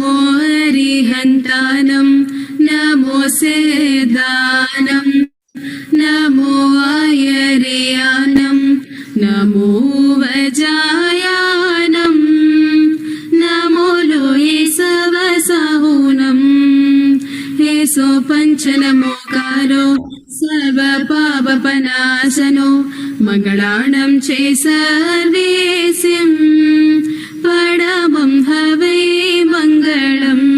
नमो हरिहन्तानं नमो सेदानं नमो आयर्यानं नमो वजायानं नमो लोये सवसाहुनं हेसो पञ्चनमोकारो सर्वपापपनाशनो मङ्गलानं चे सर्वेस्यं परमं हवै मङ्गलम्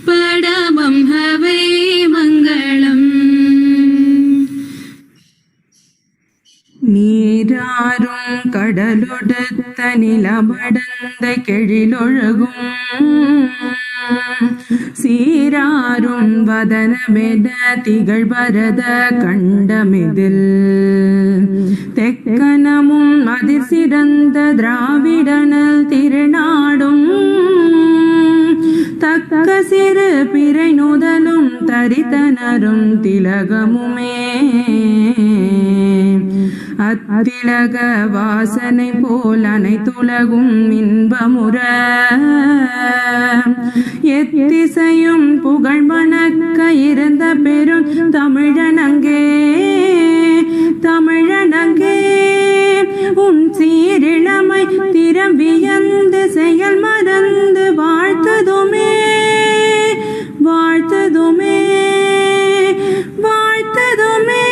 परमं हवै मङ्गलम् நீராறும் கடலொடுத்த நிலமடந்த கெழிலொழுகும் சீராறும் வதனமென திகழ்பரத கண்டமிதில் தெக்கனமும் அதிசிறந்த திராவிடனல் திருநாடும் தக்க சிறு பிறை நுதலும் தரித்தனரும் திலகமுமே அத்திலக வாசனை போல் அனைத்துலகும் இன்பமுற எத்திசையும் புகழ் மணக்க இருந்த பெரும் தமிழனங்கே தமிழனங்கே உன் சீரிழமை திறம் வியந்து செயல் மறந்து வாழ்த்ததுமே வாழ்த்ததுமே வாழ்த்ததுமே.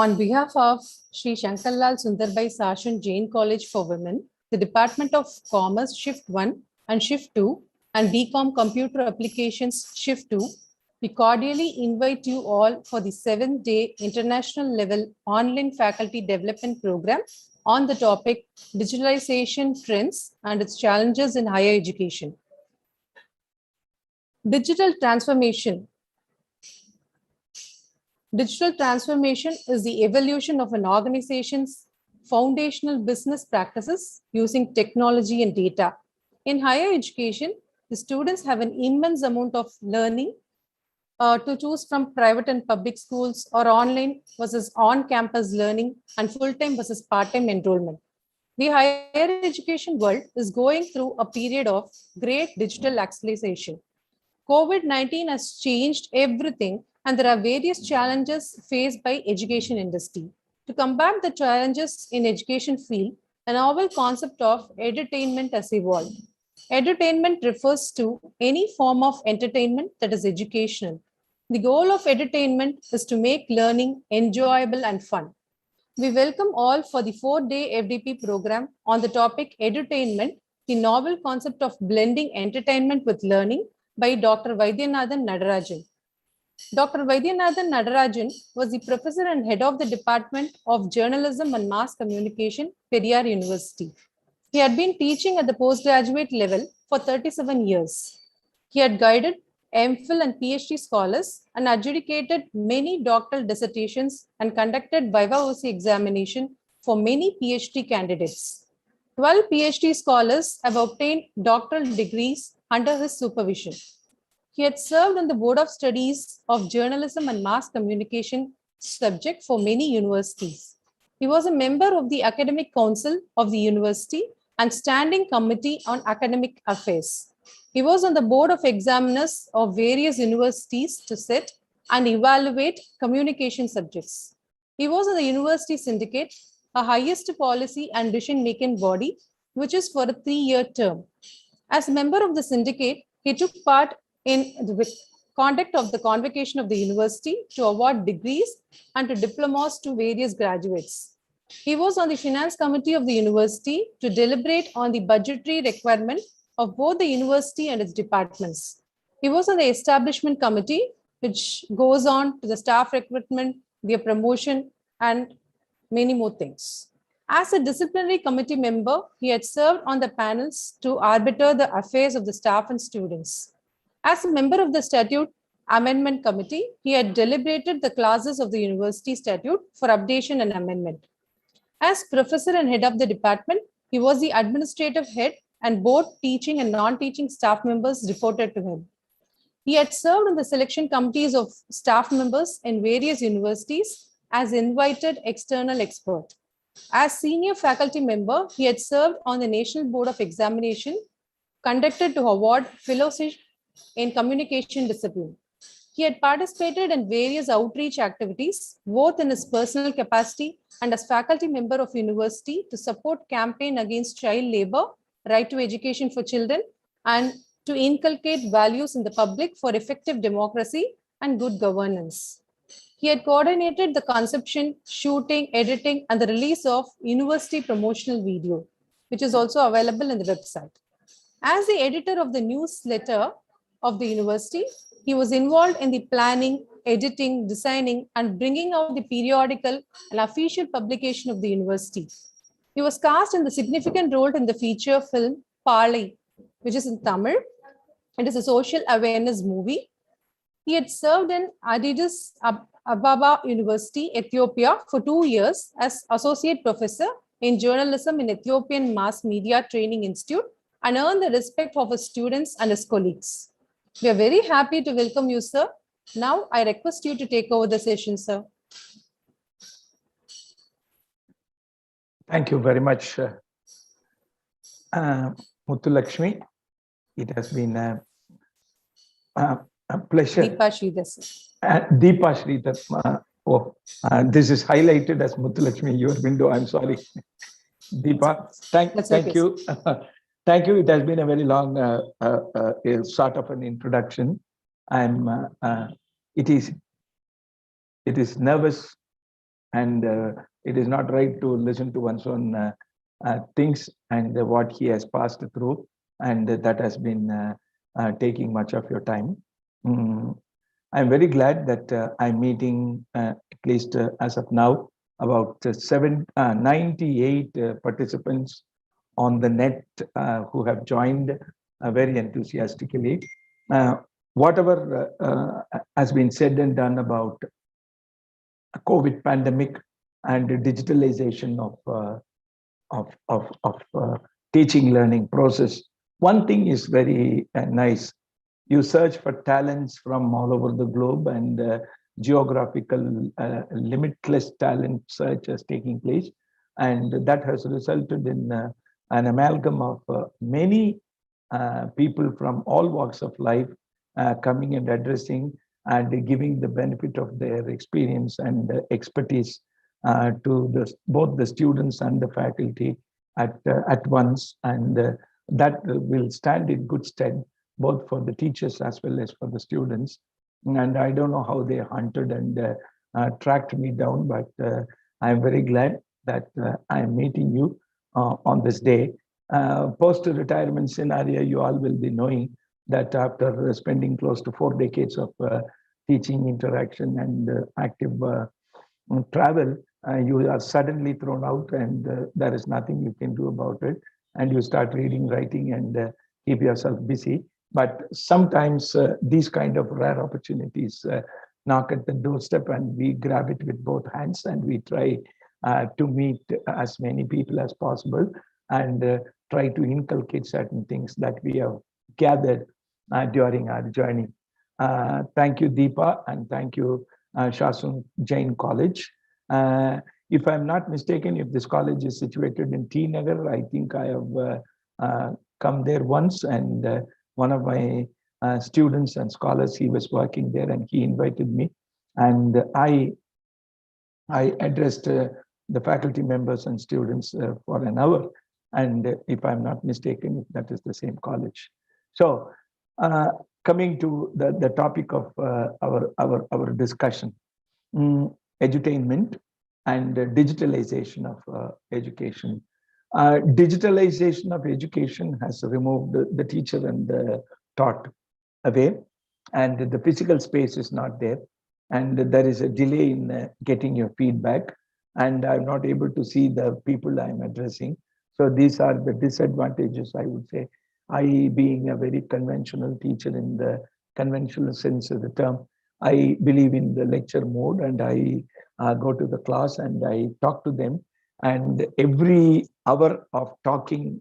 On behalf of Sri Shankarlal Sundarbai Sashan Jain College for Women, the Department of Commerce Shift 1 and Shift 2 and BCom Computer Applications Shift 2, we cordially invite you all for the 7th-day international level online faculty development program on the topic Digitalization Trends and its Challenges in Higher Education. Digital transformation. Digital transformation is the evolution of an organization's foundational business practices using technology and data. In higher education, the students have an immense amount of learning to choose from private and public schools or online versus on-campus learning and full-time versus part-time enrollment. The higher education world is going through a period of great digital acceleration. COVID-19 has changed everything, and there are various challenges faced by education industry. To combat the challenges in education field, a novel concept of edutainment has evolved. Edutainment refers to any form of entertainment that is educational. The goal of edutainment is to make learning enjoyable and fun. We welcome all for the 4-day FDP program on the topic edutainment, the novel concept of blending entertainment with learning by Dr. Vaidyanathan Nadarajan. Dr. Vaidyanathan Nadarajan was the professor and head of the Department of Journalism and Mass Communication, Periyar University. He had been teaching at the postgraduate level for 37 years. He had guided MPhil and PhD scholars and adjudicated many doctoral dissertations and conducted viva voce examination for many PhD candidates. 12 PhD scholars have obtained doctoral degrees under his supervision. He had served on the Board of Studies of Journalism and Mass Communication subject for many universities. He was a member of the Academic Council of the University and Standing Committee on Academic Affairs. He was on the Board of Examiners of various universities to set and evaluate communication subjects. He was on the University Syndicate, a highest policy and decision-making body, which is for a 3-year term. As a member of the syndicate, he took part in the conduct of the convocation of the university to award degrees and to diplomas to various graduates. He was on the finance committee of the university to deliberate on the budgetary requirement of both the university and its departments. He was on the establishment committee, which goes on to the staff recruitment, their promotion, and many more things. As a disciplinary committee member, he had served on the panels to arbiter the affairs of the staff and students. As a member of the statute Amendment Committee, he had deliberated the clauses of the university statute for updation and amendment. As professor and head of the department, he was the administrative head and both teaching and non-teaching staff members reported to him. He had served on the selection committees of staff members in various universities as invited external expert. As senior faculty member, he had served on the National Board of Examination, conducted to award fellowship in communication discipline. He had participated in various outreach activities, both in his personal capacity and as faculty member of university to support campaign against child labor, right to education for children, and to inculcate values in the public for effective democracy and good governance. He had coordinated the conception, shooting, editing, and the release of university promotional video, which is also available in the website. As the editor of the newsletter of the university, he was involved in the planning, editing, designing, and bringing out the periodical and official publication of the university. He was cast in the significant role in the feature film Palai, which is in Tamil. It is a social awareness movie. He had served in Addis Ababa University, Ethiopia, for 2 years as associate professor in journalism in Ethiopian Mass Media Training Institute and earned the respect of his students and his colleagues. We are very happy to welcome you, sir. Now, I request you to take over the session, sir. Thank you very much, Muthulakshmi. It has been a pleasure. Deepa Sridhar, sir. Deepa Sridhar. This is highlighted as Muthulakshmi, your window. I'm sorry. Deepa, thank you. Thank you. It has been a very long sort of an introduction. It is nervous, and it is not right to listen to one's own things and what he has passed through, and that has been taking much of your time. I'm very glad that I'm meeting, at least as of now, about 98 participants on the net who have joined very enthusiastically. Whatever has been said and done about COVID pandemic and the digitalization of teaching learning process, one thing is very nice. You search for talents from all over the globe, and geographical limitless talent search is taking place, and that has resulted in an amalgam of many people from all walks of life coming and addressing and giving the benefit of their experience and expertise to both the students and the faculty at once, and that will stand in good stead both for the teachers as well as for the students. And I don't know how they hunted and tracked me down, but I'm very glad that I'm meeting you on this day. Post-retirement scenario, you all will be knowing that after spending close to 4 decades of teaching, interaction, and active travel, you are suddenly thrown out, and there is nothing you can do about it. And you start reading, writing, and keep yourself busy. But sometimes these kind of rare opportunities knock at the doorstep, and we grab it with both hands, and we try to meet as many people as possible, and try to inculcate certain things that we have gathered during our journey. Thank you, Deepa, and thank you, Shasun Jain College. If I'm not mistaken, if this college is situated in T Nagar, I think I have come there once, and one of my students and scholars, he was working there, and he invited me, and I addressed the faculty members and students for an hour, and if I'm not mistaken, that is the same college. So coming to the topic of our discussion, edutainment and digitalization of education. Digitalization of education has removed the teacher and the taught away, and the physical space is not there, and there is a delay in getting your feedback, and I'm not able to see the people I'm addressing. So these are the disadvantages, I would say. I, being a very conventional teacher in the conventional sense of the term. I believe in the lecture mode, and I go to the class and I talk to them. And every hour of talking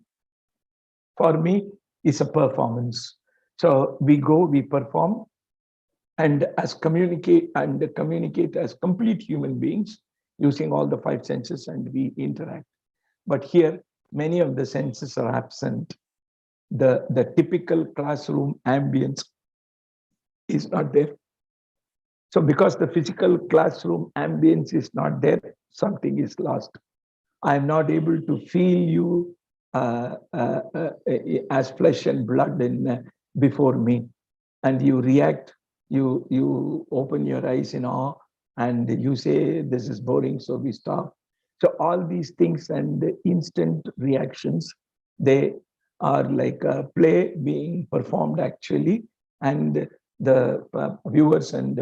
for me is a performance. So we go, we perform, and communicate as complete human beings using all the five senses, and we interact. But here, many of the senses are absent. The typical classroom ambience is not there. So because the physical classroom ambience is not there, something is lost. I'm not able to feel you as flesh and blood before me. And you react, you open your eyes in awe, and you say, this is boring, so we stop. So all these things and the instant reactions, they are like a play being performed actually, and the viewers and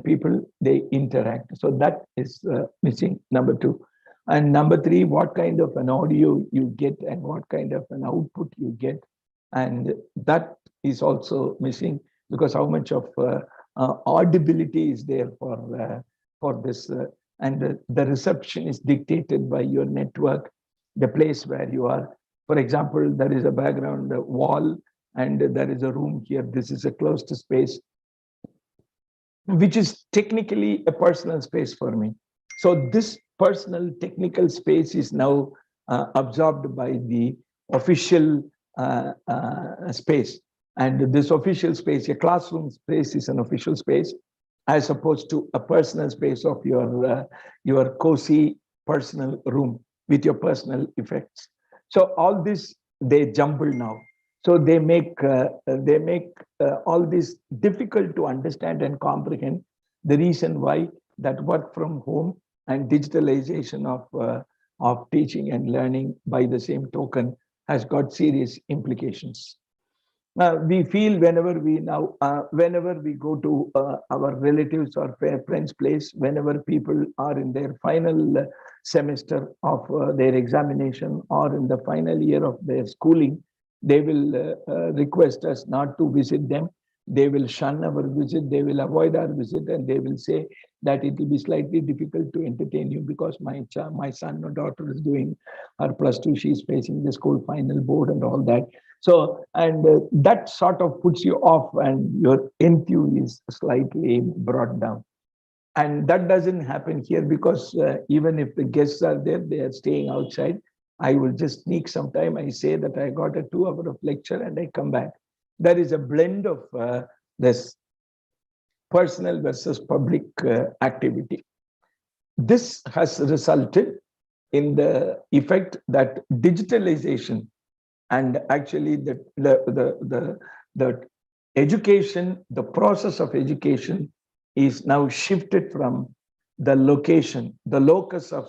people, they interact. So that is missing, number two. And number three, what kind of an audio you get and what kind of an output you get. And that is also missing, because how much of audibility is there for this. And the reception is dictated by your network, the place where you are. For example, there is a background wall and there is a room here. This is a closed space, which is technically a personal space for me. So this personal technical space is now absorbed by the official space. And this official space, a classroom space, is an official space, as opposed to a personal space of your cozy personal room with your personal effects. So all this, they jumble now. So they make all this difficult to understand and comprehend. The reason why that work from home and digitalization of teaching and learning by the same token has got serious implications. We feel whenever we go to our relatives or friends' place, whenever people are in their final semester of their examination or in the final year of their schooling, they will request us not to visit them. They will shun our visit, they will avoid our visit, and they will say that it will be slightly difficult to entertain you because my son or daughter is doing her +2, she's facing the school final board and all that. So, and that sort of puts you off, and your enthuse is slightly brought down. And that doesn't happen here, because even if the guests are there, they are staying outside. I will just sneak some time. I say that I got a 2 hour of lecture and I come back. There is a blend of this personal versus public activity. This has resulted in the effect that digitalization and actually the education, the process of education is now shifted from the location. The locus of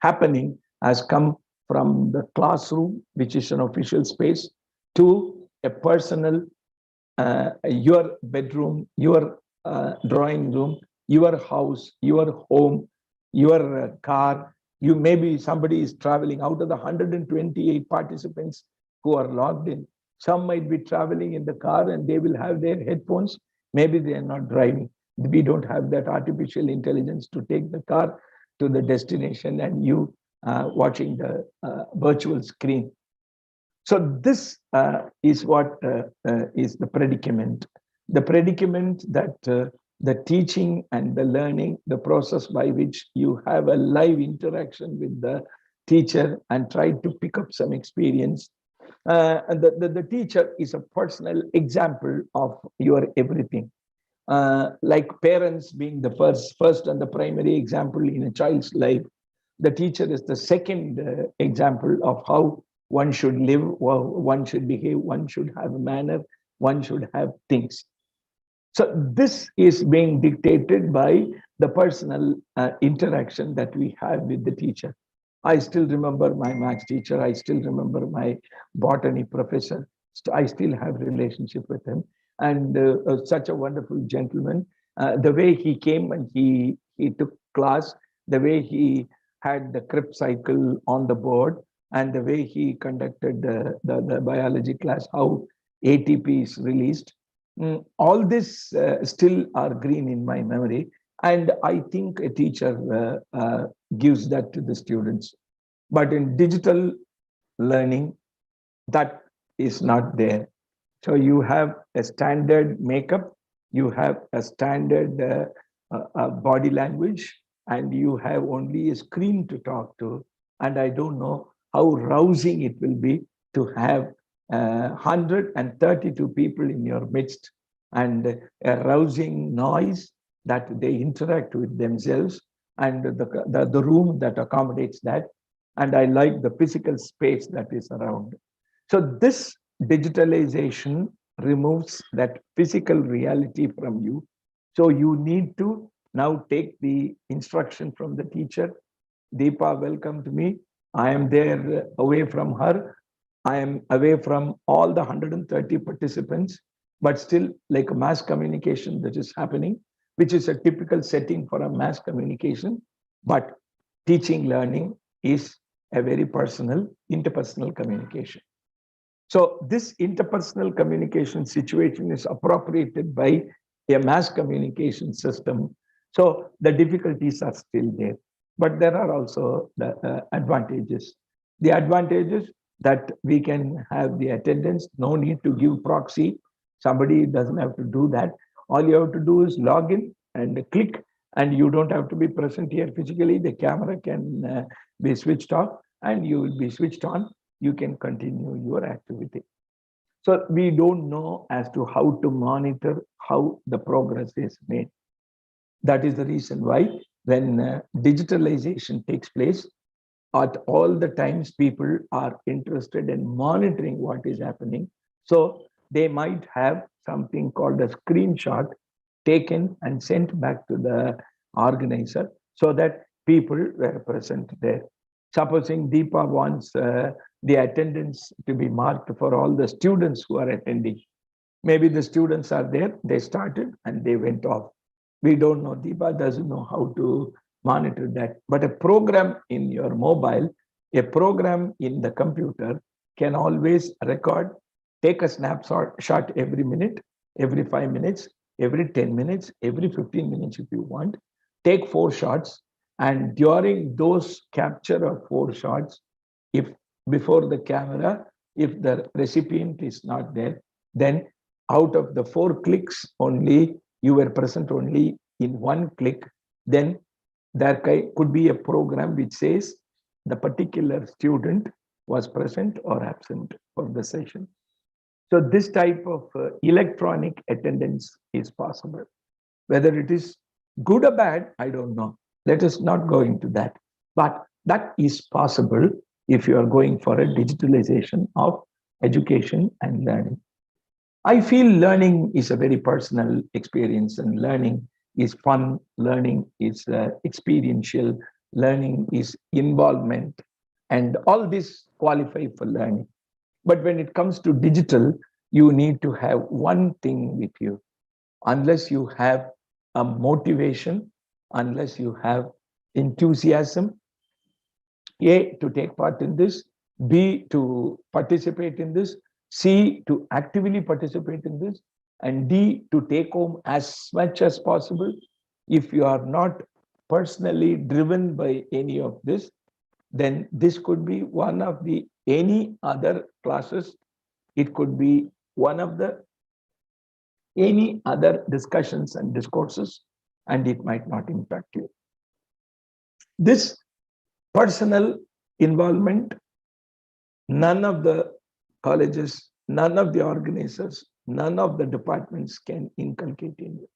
happening has come from the classroom, which is an official space, to a personal, your bedroom, your drawing room, your house, your home, your car. You maybe somebody is traveling. Out of the 128 participants who are logged in, some might be traveling in the car and they will have their headphones. Maybe they are not driving. We don't have that artificial intelligence to take the car to the destination and you watching the virtual screen. So this is what is the predicament. The predicament that the teaching and the learning, the process by which you have a live interaction with the teacher and try to pick up some experience. And the teacher is a personal example of your everything. Like parents being the first and the primary example in a child's life, the teacher is the second example of how one should live, one should behave, one should have a manner, one should have things. So this is being dictated by the personal interaction that we have with the teacher. I still remember my maths teacher. I still remember my botany professor. I still have a relationship with him. And such a wonderful gentleman. The way he came and he took class, the way he had the Krebs cycle on the board, and the way he conducted the biology class, how ATP is released. All this still are green in my memory. And I think a teacher gives that to the students. But in digital learning, that is not there. So you have a standard makeup, you have a standard body language, and you have only a screen to talk to. And I don't know how rousing it will be to have 132 people in your midst and a rousing noise that they interact with themselves and the room that accommodates that. And I like the physical space that is around. So this digitalization removes that physical reality from you. So you need to now take the instruction from the teacher. Deepa, welcome to me. I am there away from her. I am away from all the 130 participants, but still like a mass communication that is happening, which is a typical setting for a mass communication. But teaching learning is a very personal, interpersonal communication. So this interpersonal communication situation is appropriated by a mass communication system. So the difficulties are still there, but there are also the advantages. The advantages that we can have the attendance, no need to give proxy. Somebody doesn't have to do that. All you have to do is log in and click, and you don't have to be present here physically. The camera can be switched off and you will be switched on. You can continue your activity. So we don't know as to how to monitor how the progress is made. That is the reason why when digitalization takes place, at all the times people are interested in monitoring what is happening. So they might have something called a screenshot taken and sent back to the organizer so that people were present there. Supposing Deepa wants the attendance to be marked for all the students who are attending. Maybe the students are there, they started and they went off. We don't know, Deepa doesn't know how to monitor that. But a program in your mobile, a program in the computer can always record, take a snapshot shot every minute, every 5 minutes, every 10 minutes, every 15 minutes if you want. Take 4 shots, and during those capture of 4 shots, if before the camera, if the recipient is not there, then out of the 4 clicks only, you were present only in 1 click, then there could be a program which says the particular student was present or absent for the session. So this type of electronic attendance is possible. Whether it is good or bad, I don't know. Let us not go into that. But that is possible if you are going for a digitalization of education and learning. I feel learning is a very personal experience, and learning is fun, learning is experiential, learning is involvement, and all this qualify for learning. But when it comes to digital, you need to have one thing with you. Unless you have a motivation, unless you have enthusiasm, A, to take part in this, B, to participate in this, C, to actively participate in this, and D, to take home as much as possible. If you are not personally driven by any of this, then this could be one of the any other classes. It could be one of the any other discussions and discourses, and it might not impact you. This personal involvement, none of the colleges, none of the organizers, none of the departments can inculcate in you.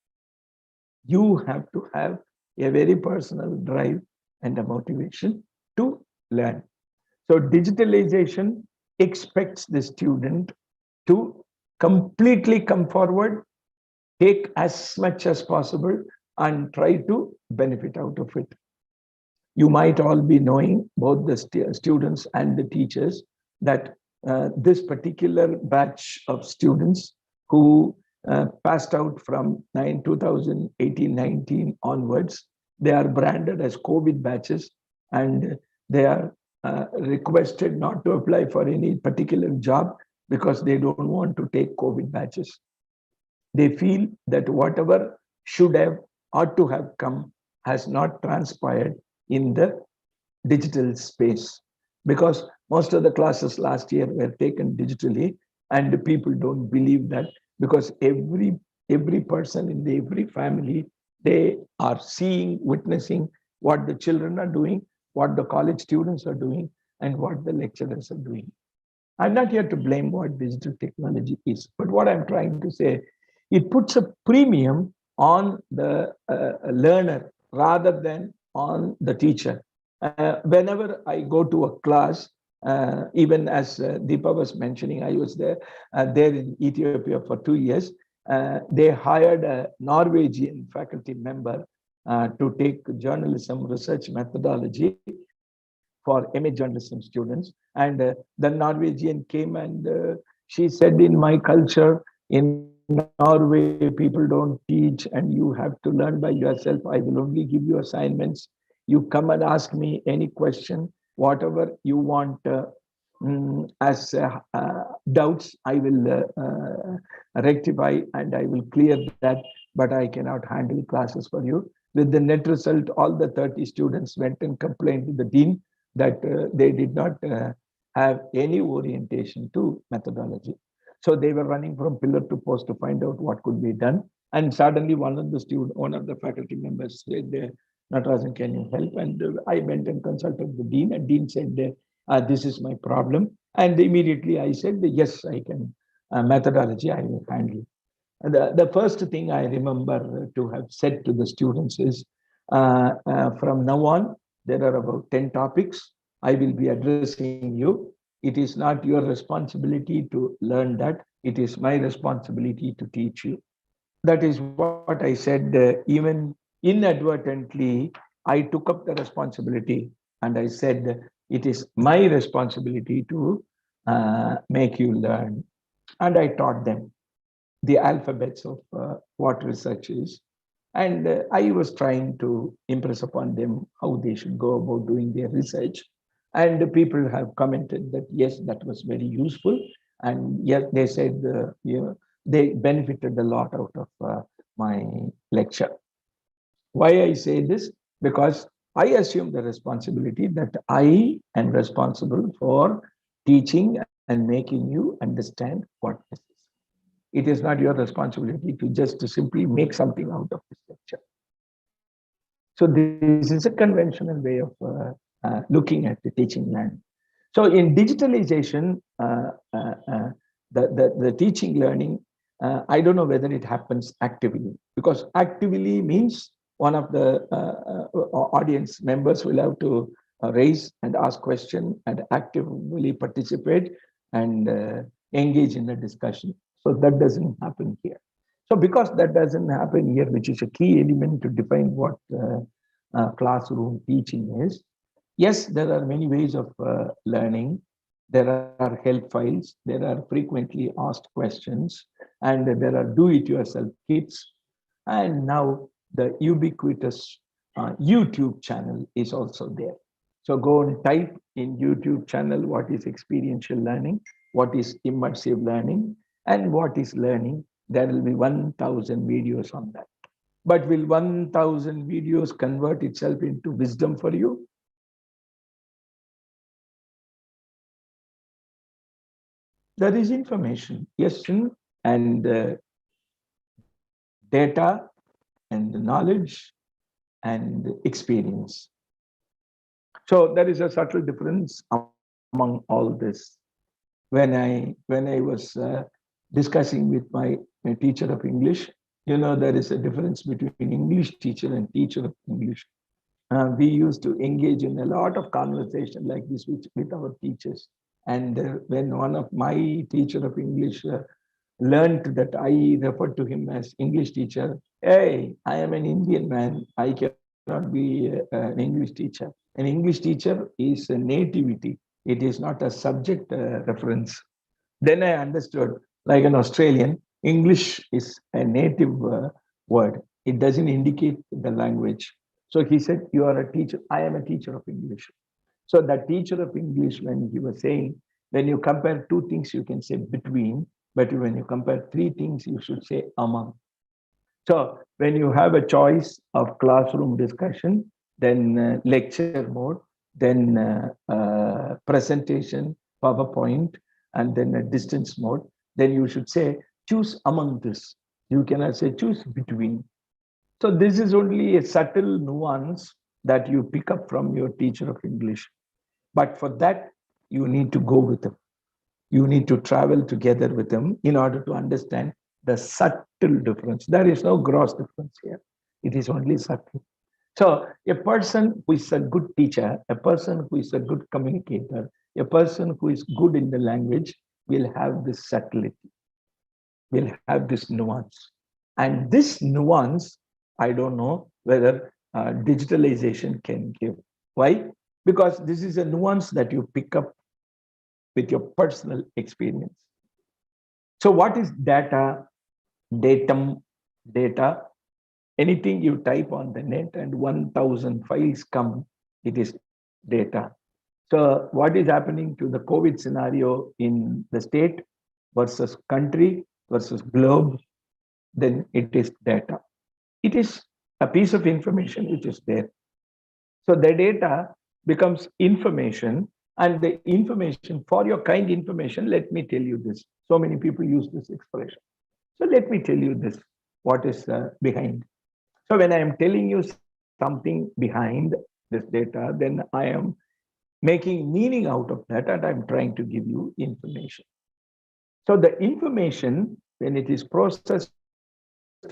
You have to have a very personal drive and a motivation to learn. So digitalization expects the student to completely come forward, take as much as possible, and try to benefit out of it. You might all be knowing, both the students and the teachers, that this particular batch of students who passed out from 2018-19 onwards, they are branded as COVID batches, and they are requested not to apply for any particular job because they don't want to take COVID batches. They feel that whatever should have, ought to have come, has not transpired in the digital space, because most of the classes last year were taken digitally, and people don't believe that, because every person in every family, they are seeing, witnessing what the children are doing, what the college students are doing, and what the lecturers are doing. I'm not here to blame what digital technology is, but what I'm trying to say, it puts a premium on the learner rather than on the teacher. Whenever I go to a class, even as Deepa was mentioning, I was there in Ethiopia for 2 years. They hired a Norwegian faculty member to take journalism research methodology for MA journalism students. And the Norwegian came and she said, in my culture, in Norway, people don't teach and you have to learn by yourself. I will only give you assignments. You come and ask me any question, whatever you want as doubts, I will rectify and I will clear that, but I cannot handle classes for you. With the net result, all the 30 students went and complained to the dean that they did not have any orientation to methodology. So they were running from pillar to post to find out what could be done. And suddenly one of the faculty members said, Natarajan, can you help? And I went and consulted the dean, and dean said, this is my problem. And immediately I said, yes, I can, methodology, I will handle. And the first thing I remember to have said to the students is, from now on, there are about 10 topics. I will be addressing you. It is not your responsibility to learn that. It is my responsibility to teach you. That is what I said. Even inadvertently, I took up the responsibility and I said, it is my responsibility to make you learn. And I taught them the alphabets of what research is. And I was trying to impress upon them how they should go about doing their research. And people have commented that, yes, that was very useful. And yes, they said, they benefited a lot out of my lecture. Why I say this? Because I assume the responsibility that I am responsible for teaching and making you understand what this is. It is not your responsibility to just to simply make something out of this lecture. So this is a conventional way of looking at the teaching learning. So in digitalization, the teaching learning, I don't know whether it happens actively, because actively means one of the audience members will have to raise and ask question and actively participate and engage in the discussion. So that doesn't happen here. So because that doesn't happen here, which is a key element to define what classroom teaching is, yes, there are many ways of learning. There are help files, there are frequently asked questions, and there are do-it-yourself kits. And now the ubiquitous YouTube channel is also there. So go and type in YouTube channel what is experiential learning, what is immersive learning, and what is learning. There will be 1,000 videos on that. But will 1,000 videos convert itself into wisdom for you? There is information, yes, and data and knowledge and experience. So there is a subtle difference among all this. When I was discussing with my teacher of English, there is a difference between English teacher and teacher of English. We used to engage in a lot of conversation like this with our teachers. And when one of my teacher of English learned that I referred to him as English teacher, hey, I am an Indian man. I cannot be an English teacher. An English teacher is a nativity. It is not a subject reference. Then I understood, like an Australian, English is a native word. It doesn't indicate the language. So he said, you are a teacher. I am a teacher of English. So that teacher of English, when he was saying, when you compare two things, you can say between, But when you compare three things, you should say among. So when you have a choice of classroom discussion, then lecture mode, then presentation, PowerPoint, and then a distance mode, then you should say choose among this. You cannot say choose between. So this is only a subtle nuance that you pick up from your teacher of English. But for that, you need to go with them. You need to travel together with them in order to understand the subtle difference. There is no gross difference here. It is only subtle. So a person who is a good teacher, a person who is a good communicator, a person who is good in the language will have this subtlety, will have this nuance. And this nuance, I don't know whether digitalization can give. Why? Because this is a nuance that you pick up with your personal experience. So what is data, datum, data? Anything you type on the net and 1,000 files come, it is data. So what is happening to the COVID scenario in the state versus country versus globe, then it is data. It is a piece of information which is there. So the data becomes information, and the information, for your kind information, let me tell you this. So many people use this expression. So let me tell you this, what is behind. So when I am telling you something behind this data, then I am making meaning out of that, and I'm trying to give you information. So the information, when it is processed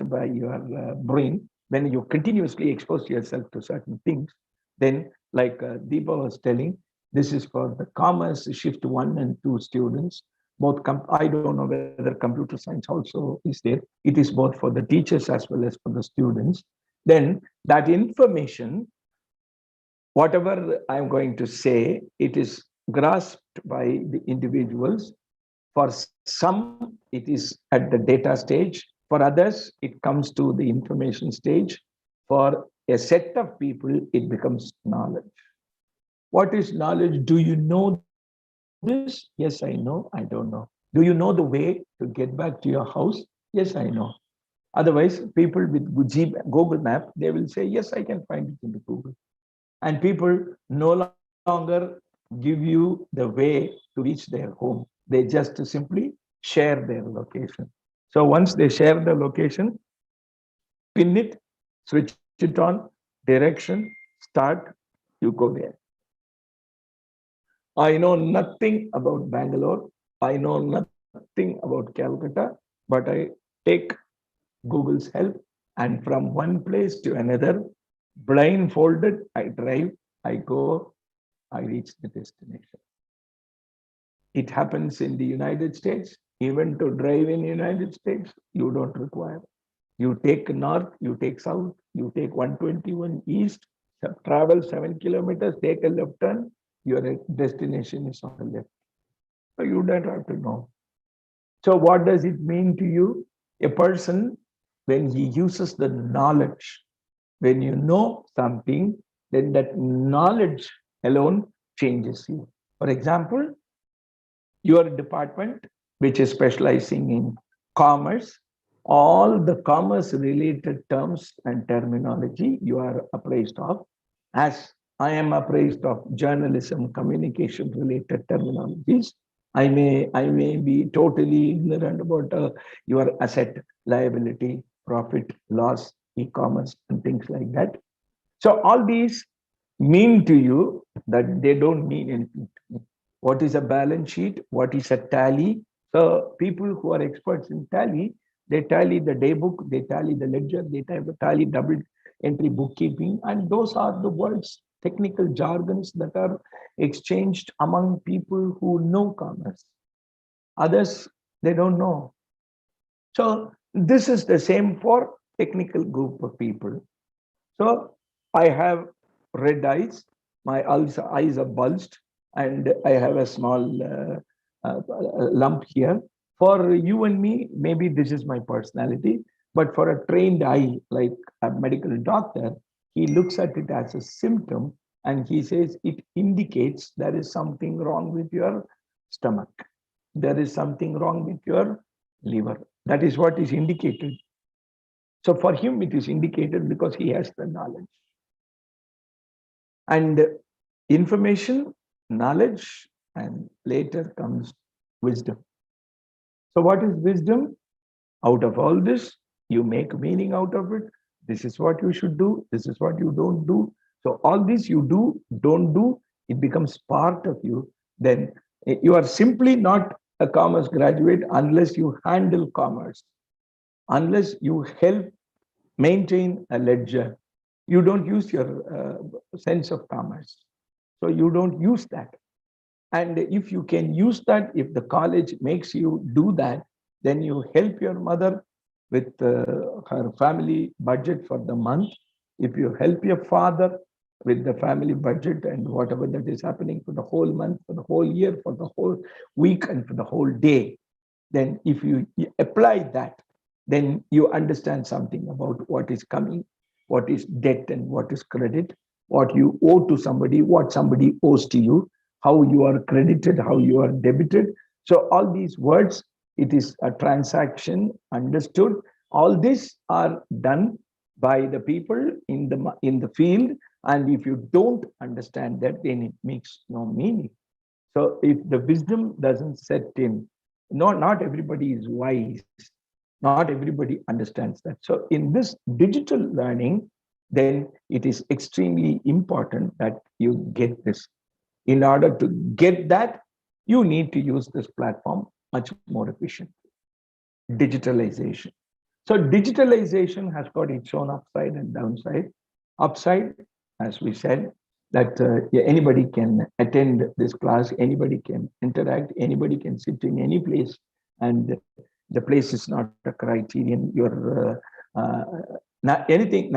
by your brain, when you continuously expose yourself to certain things, then like Deepa was telling, this is for the commerce shift 1 and 2 students. Both, I don't know whether computer science also is there. It is both for the teachers as well as for the students. Then that information, whatever I'm going to say, it is grasped by the individuals. For some, it is at the data stage. For others, it comes to the information stage. For a set of people, it becomes knowledge. What is knowledge? Do you know this? Yes, I know. I don't know. Do you know the way to get back to your house? Yes, I know. Otherwise, people with Google Map, they will say, yes, I can find it in the Google. And people no longer give you the way to reach their home. They just simply share their location. So once they share the location, pin it, switch it on, direction, start, you go there. I know nothing about Bangalore. I know nothing about Calcutta, but I take Google's help, and from one place to another, blindfolded, I drive, I go, I reach the destination. It happens in the United States. Even to drive in the United States, you don't require. You take north, you take south, you take 121 east, travel 7 kilometers, take a left turn, your destination is on the left. So you don't have to know. So what does it mean to you? A person, when he uses the knowledge, when you know something, then that knowledge alone changes you. For example, your department, which is specializing in commerce, all the commerce related terms and terminology you are apprised of, as I am apprised of journalism, communication related terminologies. I may be totally ignorant about your asset, liability, profit, loss, e-commerce, and things like that. So all these mean to you that they don't mean anything to me. What is a balance sheet? What is a tally? So people who are experts in tally, they tally the day book, they tally the ledger, they tally double entry bookkeeping, and those are the words, technical jargons that are exchanged among people who know commerce. Others, they don't know. So this is the same for technical group of people. So I have red eyes, my eyes are bulged, and I have a small lump here. For you and me, maybe this is my personality, but for a trained eye, like a medical doctor, he looks at it as a symptom and he says it indicates there is something wrong with your stomach. There is something wrong with your liver. That is what is indicated. So for him, it is indicated because he has the knowledge. And information, knowledge, and later comes wisdom. So what is wisdom? Out of all this, you make meaning out of it. This is what you should do. This is what you don't do. So all this you do, don't do, it becomes part of you. Then you are simply not a commerce graduate unless you handle commerce, unless you help maintain a ledger. You don't use your sense of commerce. So you don't use that. And if you can use that, if the college makes you do that, then you help your mother with her family budget for the month. If you help your father with the family budget and whatever that is happening for the whole month, for the whole year, for the whole week, and for the whole day, then if you apply that, then you understand something about what is coming, what is debt and what is credit, what you owe to somebody, what somebody owes to you, how you are credited, how you are debited. So all these words, it is a transaction understood. All these are done by the people in the field. And if you don't understand that, then it makes no meaning. So if the wisdom doesn't set in, not everybody is wise. Not everybody understands that. So in this digital learning, then it is extremely important that you get this. In order to get that, you need to use this platform much more efficiently. Digitalization. So digitalization has got its own upside and downside. Upside, as we said, that anybody can attend this class, anybody can interact, anybody can sit in any place, and the place is not a criterion. You're not anything.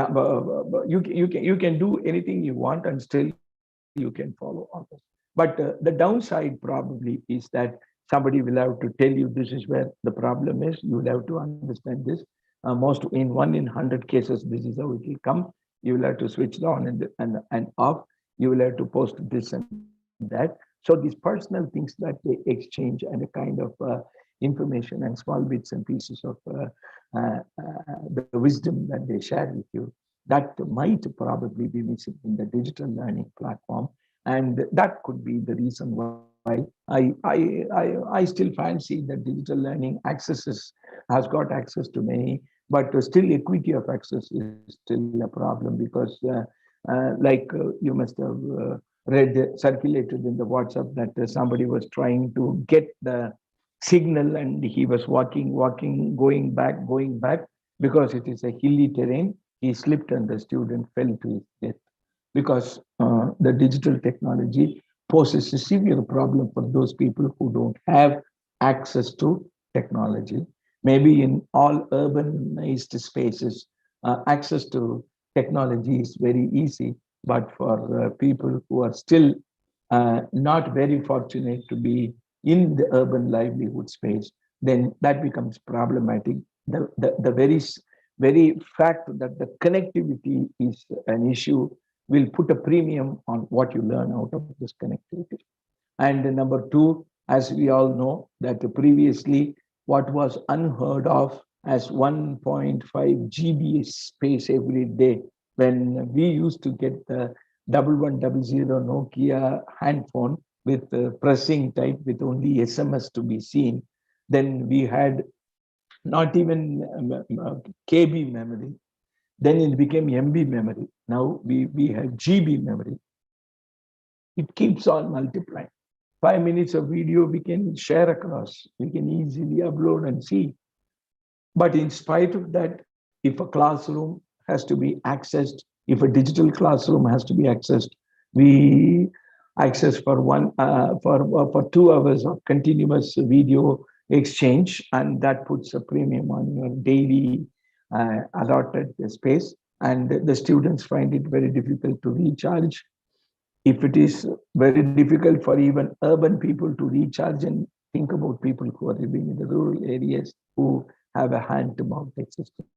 You can do anything you want, and still you can follow all this. But the downside probably is that somebody will have to tell you this is where the problem is. You will have to understand this. Most in 1 in 100 cases, this is how it will come. You will have to switch it on and off. You will have to post this and that. So these personal things that they exchange and a kind of information and small bits and pieces of the wisdom that they share with you, that might probably be missing in the digital learning platform. And that could be the reason why I still fancy that digital learning has got access to many, but still equity of access is still a problem because you must have read, circulated in the WhatsApp that somebody was trying to get the signal and he was walking, going back, because it is a hilly terrain. He slipped and the student fell to his death because the digital technology poses a severe problem for those people who don't have access to technology. Maybe in all urbanized spaces, access to technology is very easy, but for people who are still not very fortunate to be in the urban livelihood space, then that becomes problematic. The very fact that the connectivity is an issue will put a premium on what you learn out of this connectivity. And number two, as we all know, that previously what was unheard of as 1.5 GB space every day, when we used to get the 1100 Nokia handphone with pressing type with only SMS to be seen, then we had not even KB memory. Then it became MB memory. Now we have GB memory. It keeps on multiplying. 5 minutes of video we can share across. We can easily upload and see. But in spite of that, if a classroom has to be accessed, if a digital classroom has to be accessed, we access for 2 hours of continuous video exchange, and that puts a premium on your daily allotted space, and the students find it very difficult to recharge. If it is very difficult for even urban people to recharge, and think about people who are living in the rural areas who have a hand-to-mouth existence.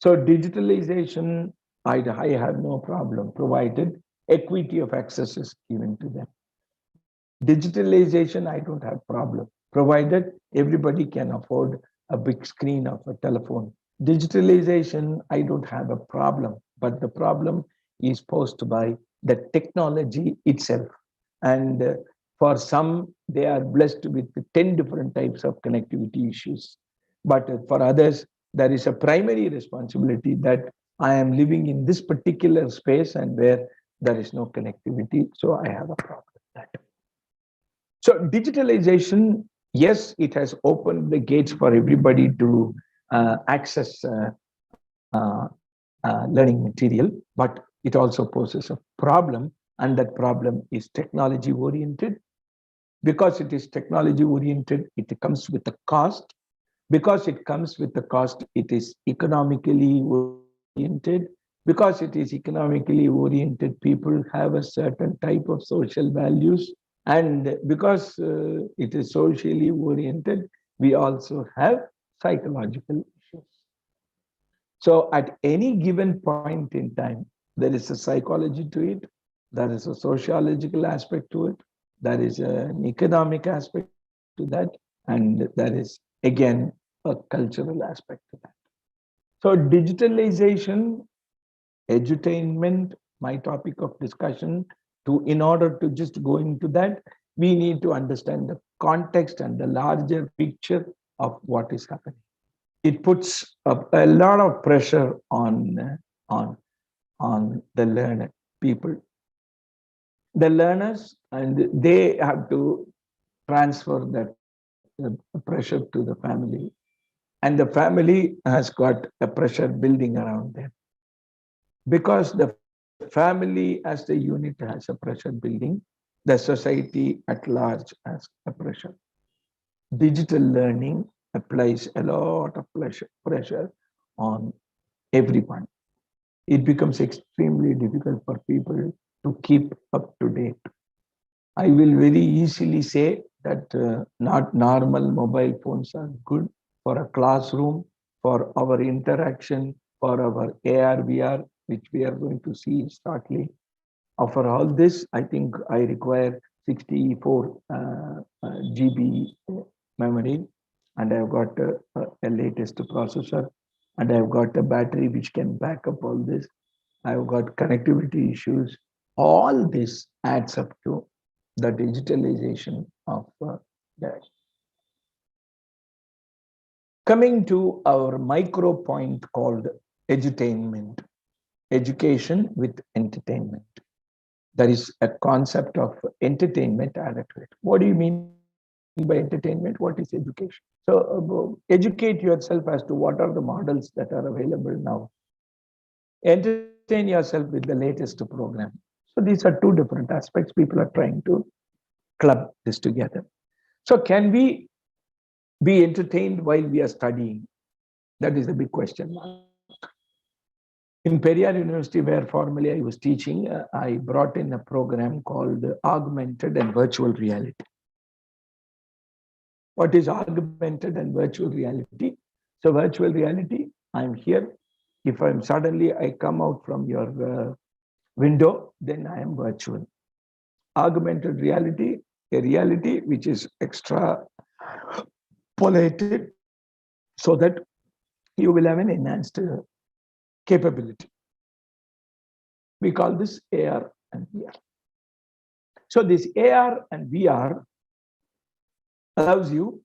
So digitalization, I have no problem, provided equity of access is given to them. Digitalization, I don't have problem, provided everybody can afford a big screen of a telephone. Digitalization, I don't have a problem, but the problem is posed by the technology itself. And for some, they are blessed with 10 different types of connectivity issues. But for others, there is a primary responsibility that I am living in this particular space and where there is no connectivity. So I have a problem with that. So digitalization, yes, it has opened the gates for everybody to access learning material, but it also poses a problem, and that problem is technology oriented. Because it is technology oriented, it comes with a cost. Because it comes with a cost, it is economically oriented. Because it is economically oriented, people have a certain type of social values. And because it is socially oriented, we also have psychological issues. So at any given point in time, there is a psychology to it, there is a sociological aspect to it, there is an economic aspect to that, and there is again a cultural aspect to that. So digitalization, edutainment, my topic of discussion, in order to just go into that, we need to understand the context and the larger picture of what is happening. It puts a lot of pressure on the learner people. The learners, and they have to transfer that pressure to the family. And the family has got a pressure building around them. Because the family as the unit has a pressure building, the society at large has a pressure. Digital learning applies a lot of pressure on everyone. It becomes extremely difficult for people to keep up to date. I will very easily say that not normal mobile phones are good for a classroom, for our interaction, for our AR, VR, which we are going to see shortly. For all this, I think I require 64 GB memory, and I've got a latest processor, and I've got a battery which can back up all this. I've got connectivity issues. All this adds up to the digitalization of that. Coming to our micro point called edutainment, education with entertainment. There is a concept of entertainment added to it. What do you mean by entertainment? What is education? So educate yourself as to what are the models that are available now. Entertain yourself with the latest program. So these are two different aspects. People are trying to club this together. So can we be entertained while we are studying? That is a big question mark. In Periyar University, where formerly I was teaching, I brought in a program called augmented and virtual reality. What is augmented and virtual reality? So virtual reality, I'm here. If I'm suddenly, I come out from your window, then I am virtual. Augmented reality, a reality which is extrapolated so that you will have an enhanced capability. We call this AR and VR. So this AR and VR allows you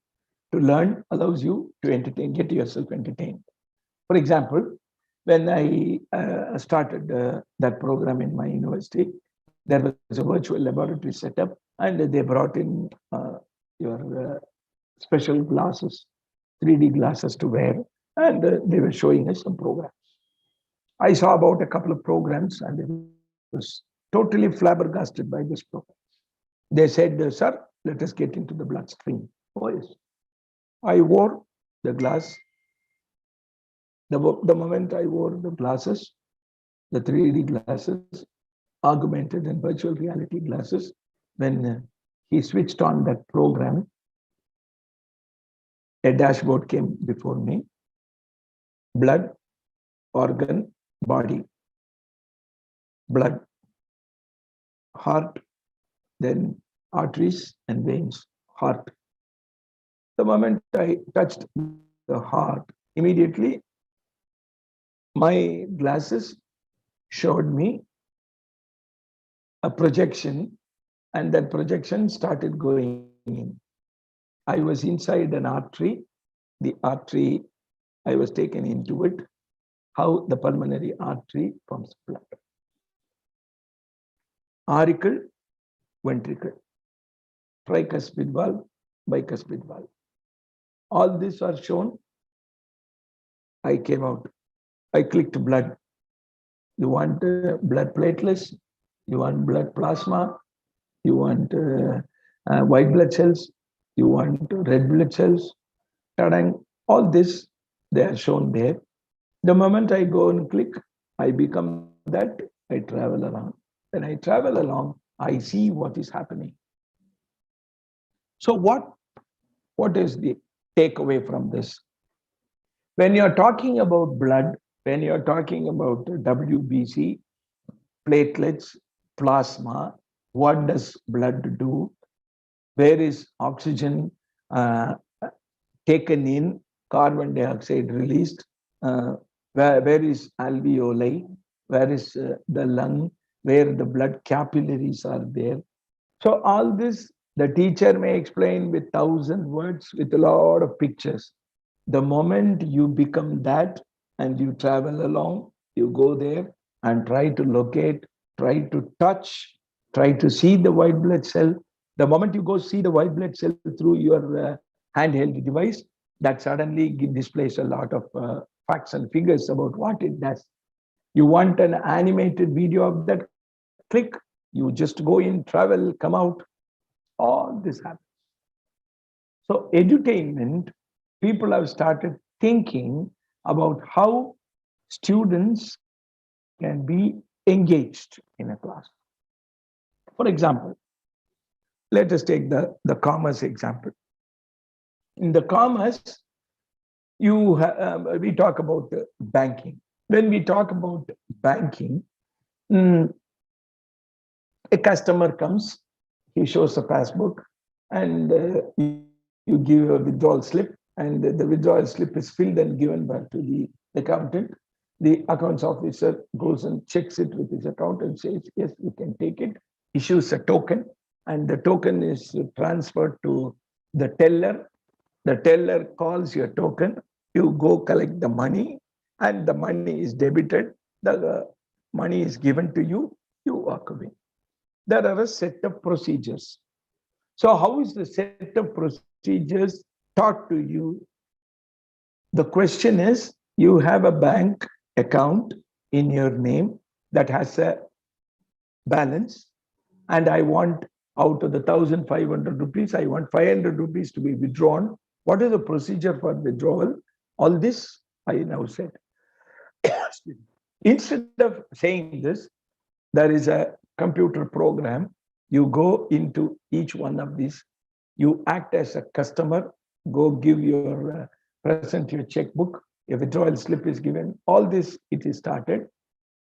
to learn, allows you to entertain, get yourself entertained. For example, when I started that program in my university, there was a virtual laboratory setup, and they brought in your special glasses, 3D glasses to wear, and they were showing us some programs. I saw about a couple of programs, and I was totally flabbergasted by this program. They said, sir, let us get into the bloodstream. Oh, yes. I wore the glass. The moment I wore the glasses, the 3D glasses, augmented and virtual reality glasses, when he switched on that program, a dashboard came before me. Blood, organ, body. Blood, heart, then arteries and veins, heart. The moment I touched the heart. Immediately, my glasses showed me a projection, and that projection started going in. I was inside an artery. The artery, I was taken into it, how the pulmonary artery pumps blood. Auricle, ventricle, tricuspid valve, bicuspid valve. All these are shown. I came out. I clicked blood. You want blood platelets? You want blood plasma? You want white blood cells? You want red blood cells? Tadang. All this, they are shown there. The moment I go and click, I become that, I travel along. When I travel along, I see what is happening. So what is the takeaway from this? When you're talking about blood, when you're talking about WBC, platelets, plasma, what does blood do? Where is oxygen taken in, carbon dioxide released? Where is alveoli? Where is the lung? Where the blood capillaries are there? So all this, the teacher may explain with 1,000 words, with a lot of pictures. The moment you become that and you travel along, you go there and try to locate, try to touch, try to see the white blood cell. The moment you go see the white blood cell through your handheld device, that suddenly displays a lot of facts and figures about what it does. You want an animated video of that, click, you just go in, travel, come out, all this happens. So edutainment, people have started thinking about how students can be engaged in a class. For example, let us take the commerce example. In the commerce, we talk about banking. When we talk about banking, a customer comes, he shows a passbook, and you give a withdrawal slip, and the withdrawal slip is filled and given back to the accountant. The accounts officer goes and checks it with his accountant, says, yes, you can take it, issues a token, and the token is transferred to the teller. The teller calls your token, you go collect the money, and the money is debited, the money is given to you, you walk away. There are a set of procedures. So how is the set of procedures taught to you? The question is, you have a bank account in your name that has a balance, and I want, out of the 1,500 rupees, I want 500 rupees to be withdrawn. What is the procedure for withdrawal? All this I now said. Instead of saying this, there is a computer program. You go into each one of these. You act as a customer, go give your, present your checkbook, a withdrawal slip is given. All this, it is started.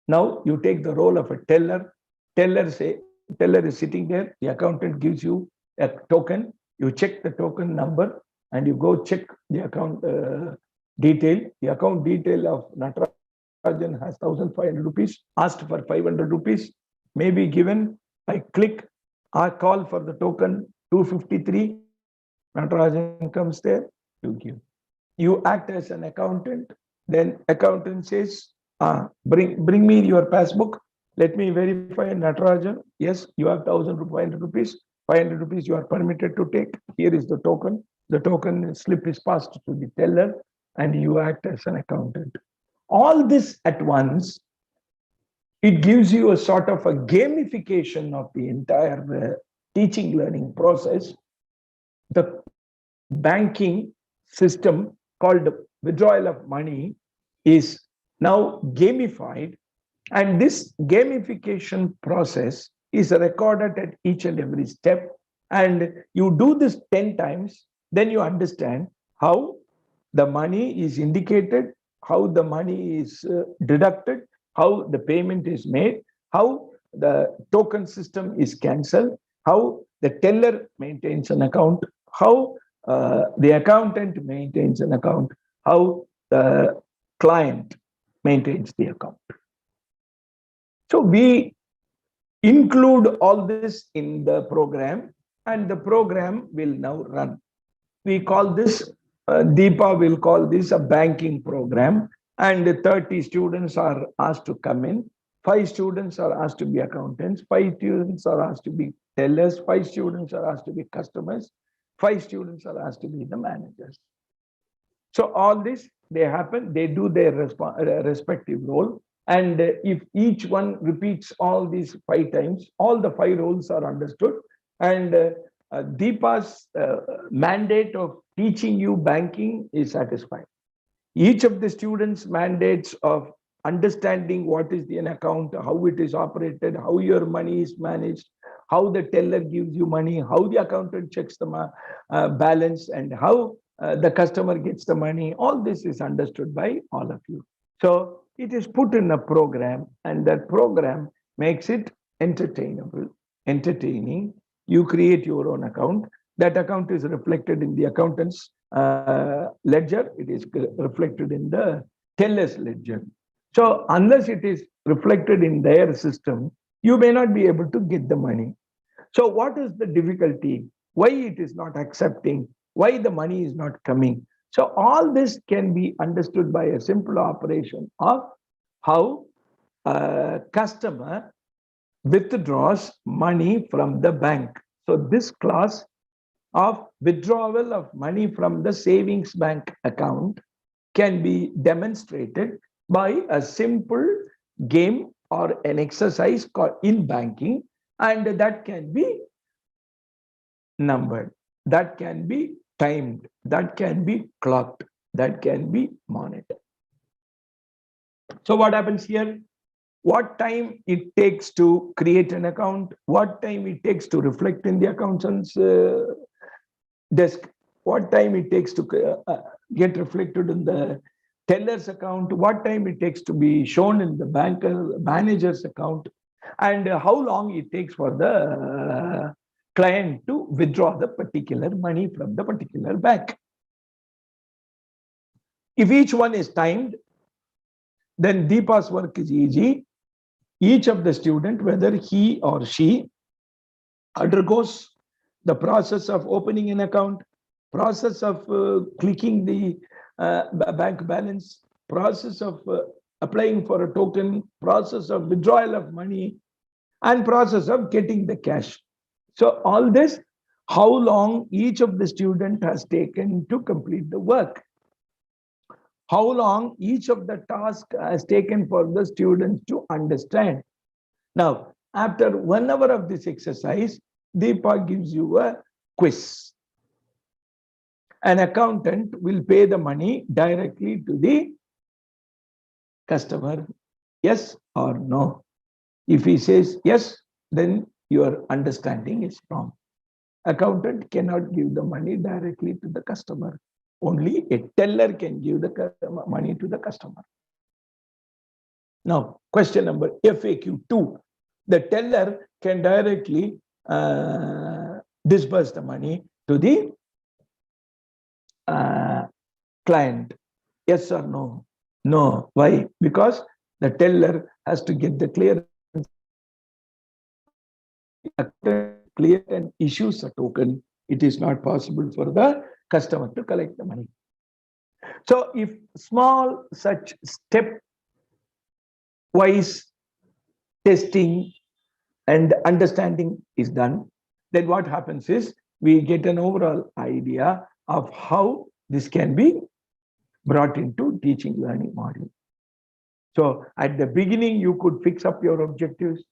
Now you take the role of a teller. Teller is sitting there. The accountant gives you a token. You check the token number and you go check the account detail. The account detail of Natarajan has 1,500 rupees. Asked for 500 rupees. May be given. I click. I call for the token 253. Natarajan comes there. You give. You act as an accountant. Then accountant says, bring me your passbook. Let me verify Natarajan. Yes, you have 1,500 rupees. 500 rupees you are permitted to take. Here is the token. The token slip is passed to the teller and you act as an accountant. All this at once, it gives you a sort of a gamification of the entire teaching learning process. The banking system called withdrawal of money is now gamified, and this gamification process is recorded at each and every step. And you do this 10 times, then you understand how the money is indicated, how the money is deducted, how the payment is made, how the token system is cancelled, how the teller maintains an account, how the accountant maintains an account, how the client maintains the account. So we include all this in the program, and the program will now run. We call this, Deepa will call this a banking program, and 30 students are asked to come in. 5 students are asked to be accountants, 5 students are asked to be tellers, 5 students are asked to be customers, 5 students are asked to be the managers. So all this, they happen, they do their respective role. And if each one repeats all these 5 times, all the 5 roles are understood. And Deepa's mandate of teaching you banking is satisfied. Each of the students' mandates of understanding what is an account, how it is operated, how your money is managed, how the teller gives you money, how the accountant checks the balance, and how the customer gets the money, all this is understood by all of you. So it is put in a program, and that program makes it entertaining. You create your own account. That account is reflected in the accountant's ledger. It is reflected in the teller's ledger. So unless it is reflected in their system, you may not be able to get the money. So what is the difficulty? Why it is not accepting? Why the money is not coming? So all this can be understood by a simple operation of how a customer withdraws money from the bank. So this class of withdrawal of money from the savings bank account can be demonstrated by a simple game or an exercise called in banking, and that can be numbered, that can be timed, that can be clocked, that can be monitored. So what happens here? What time it takes to create an account, what time it takes to reflect in the accountant's desk, what time it takes to get reflected in the teller's account, what time it takes to be shown in the banker manager's account, and how long it takes for the client to withdraw the particular money from the particular bank. If each one is timed, then Deepa's work is easy. Each of the student, whether he or she undergoes the process of opening an account, process of clicking the bank balance, process of applying for a token, process of withdrawal of money, and process of getting the cash. So all this, how long each of the student has taken to complete the work, how long each of the task has taken for the students to understand. Now, after 1 hour of this exercise, Deepa gives you a quiz. An accountant will pay the money directly to the customer, yes or no. If he says yes, then your understanding is wrong. Accountant cannot give the money directly to the customer. Only a teller can give the money to the customer. Now, question number FAQ 2. The teller can directly disburse the money to the client. Yes or no? No. Why? Because the teller has to get the clearance. Clear and issues a token. It is not possible for the customer to collect the money. So if small such step-wise testing and understanding is done, then what happens is we get an overall idea of how this can be brought into teaching learning module. So at the beginning, you could fix up your objectives.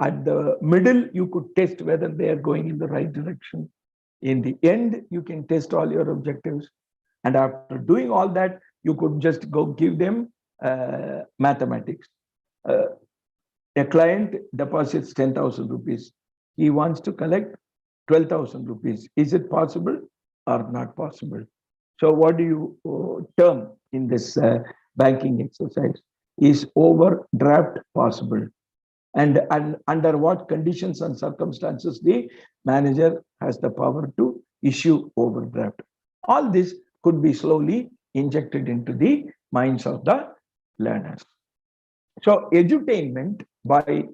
At the middle, you could test whether they are going in the right direction. In the end, you can test all your objectives. And after doing all that, you could just go give them mathematics. A client deposits 10,000 rupees. He wants to collect 12,000 rupees. Is it possible or not possible? So what do you term in this banking exercise? Is overdraft possible? And under what conditions and circumstances the manager has the power to issue overdraft? All this could be slowly injected into the minds of the learners. So edutainment by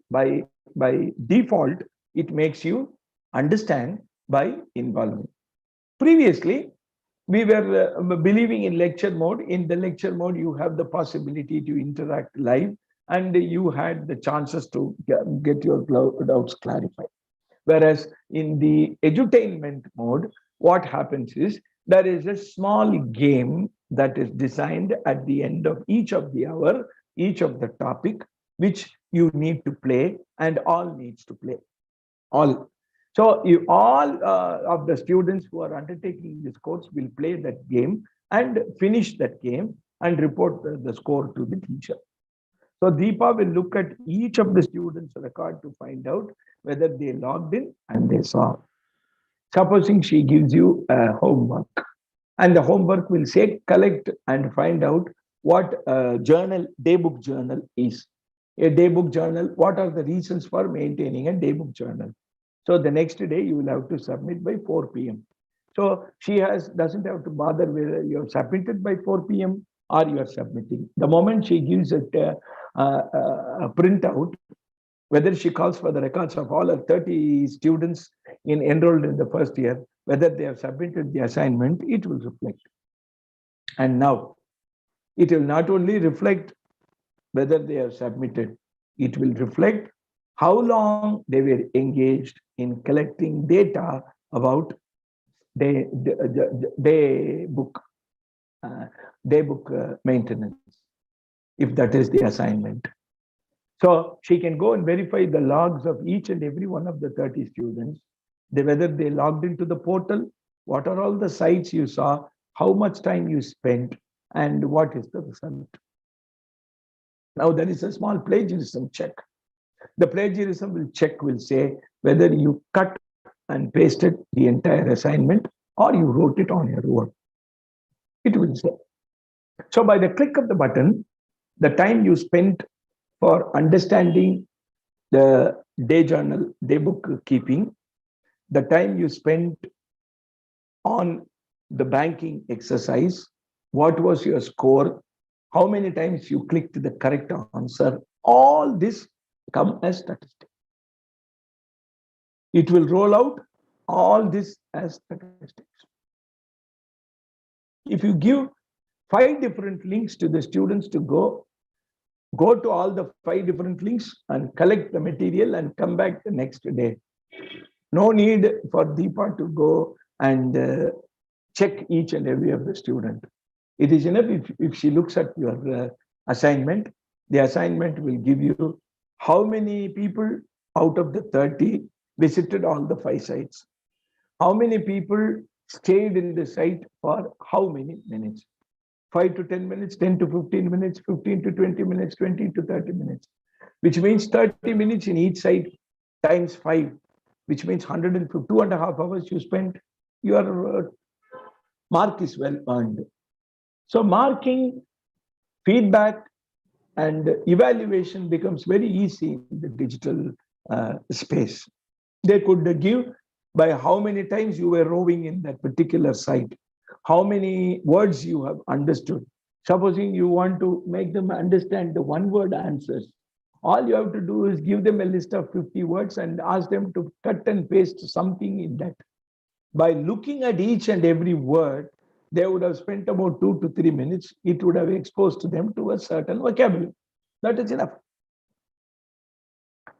default, it makes you understand by involvement. Previously, we were believing in lecture mode. In the lecture mode, you have the possibility to interact live and you had the chances to get your doubts clarified. Whereas in the edutainment mode, what happens is there is a small game that is designed at the end of each of the hour, each of the topic, which you need to play and all needs to play. All. So you all of the students who are undertaking this course will play that game and finish that game and report the score to the teacher. So Deepa will look at each of the students' record to find out whether they logged in and they saw. Supposing she gives you a homework, and the homework will say collect and find out what a journal, daybook journal is. A daybook journal, what are the reasons for maintaining a daybook journal? So the next day you will have to submit by 4 p.m. So she doesn't have to bother whether you have submitted by 4 p.m. or you are submitting. The moment she gives it a printout, whether she calls for the records of all her 30 students enrolled in the first year, whether they have submitted the assignment, it will reflect. And now, it will not only reflect whether they have submitted, it will reflect how long they were engaged in collecting data about day book maintenance, if that is the assignment. So she can go and verify the logs of each and every one of the 30 students, whether they logged into the portal, what are all the sites you saw, how much time you spent, and what is the result. Now there is a small plagiarism check. The plagiarism will say whether you cut and pasted the entire assignment or you wrote it on your own. It will say. So by the click of the button, the time you spent for understanding the day journal, day book keeping, the time you spent on the banking exercise, what was your score, how many times you clicked the correct answer, all this come as statistics. It will roll out all this as statistics. If you give 5 different links to the students to go to all the 5 different links and collect the material and come back the next day. No need for Deepa to go and check each and every of the student. It is enough if she looks at your assignment, the assignment will give you how many people out of the 30 visited all the 5 sites. How many people stayed in the site for how many minutes? 5 to 10 minutes, 10 to 15 minutes, 15 to 20 minutes, 20 to 30 minutes, which means 30 minutes in each site times 5, which means 2.5 hours you spent, your mark is well earned. So marking, feedback, and evaluation becomes very easy in the digital space. They could give by how many times you were roving in that particular site, how many words you have understood. Supposing you want to make them understand the one-word answers, all you have to do is give them a list of 50 words and ask them to cut and paste something in that. By looking at each and every word, they would have spent about 2 to 3 minutes. It would have exposed them to a certain vocabulary. That is enough.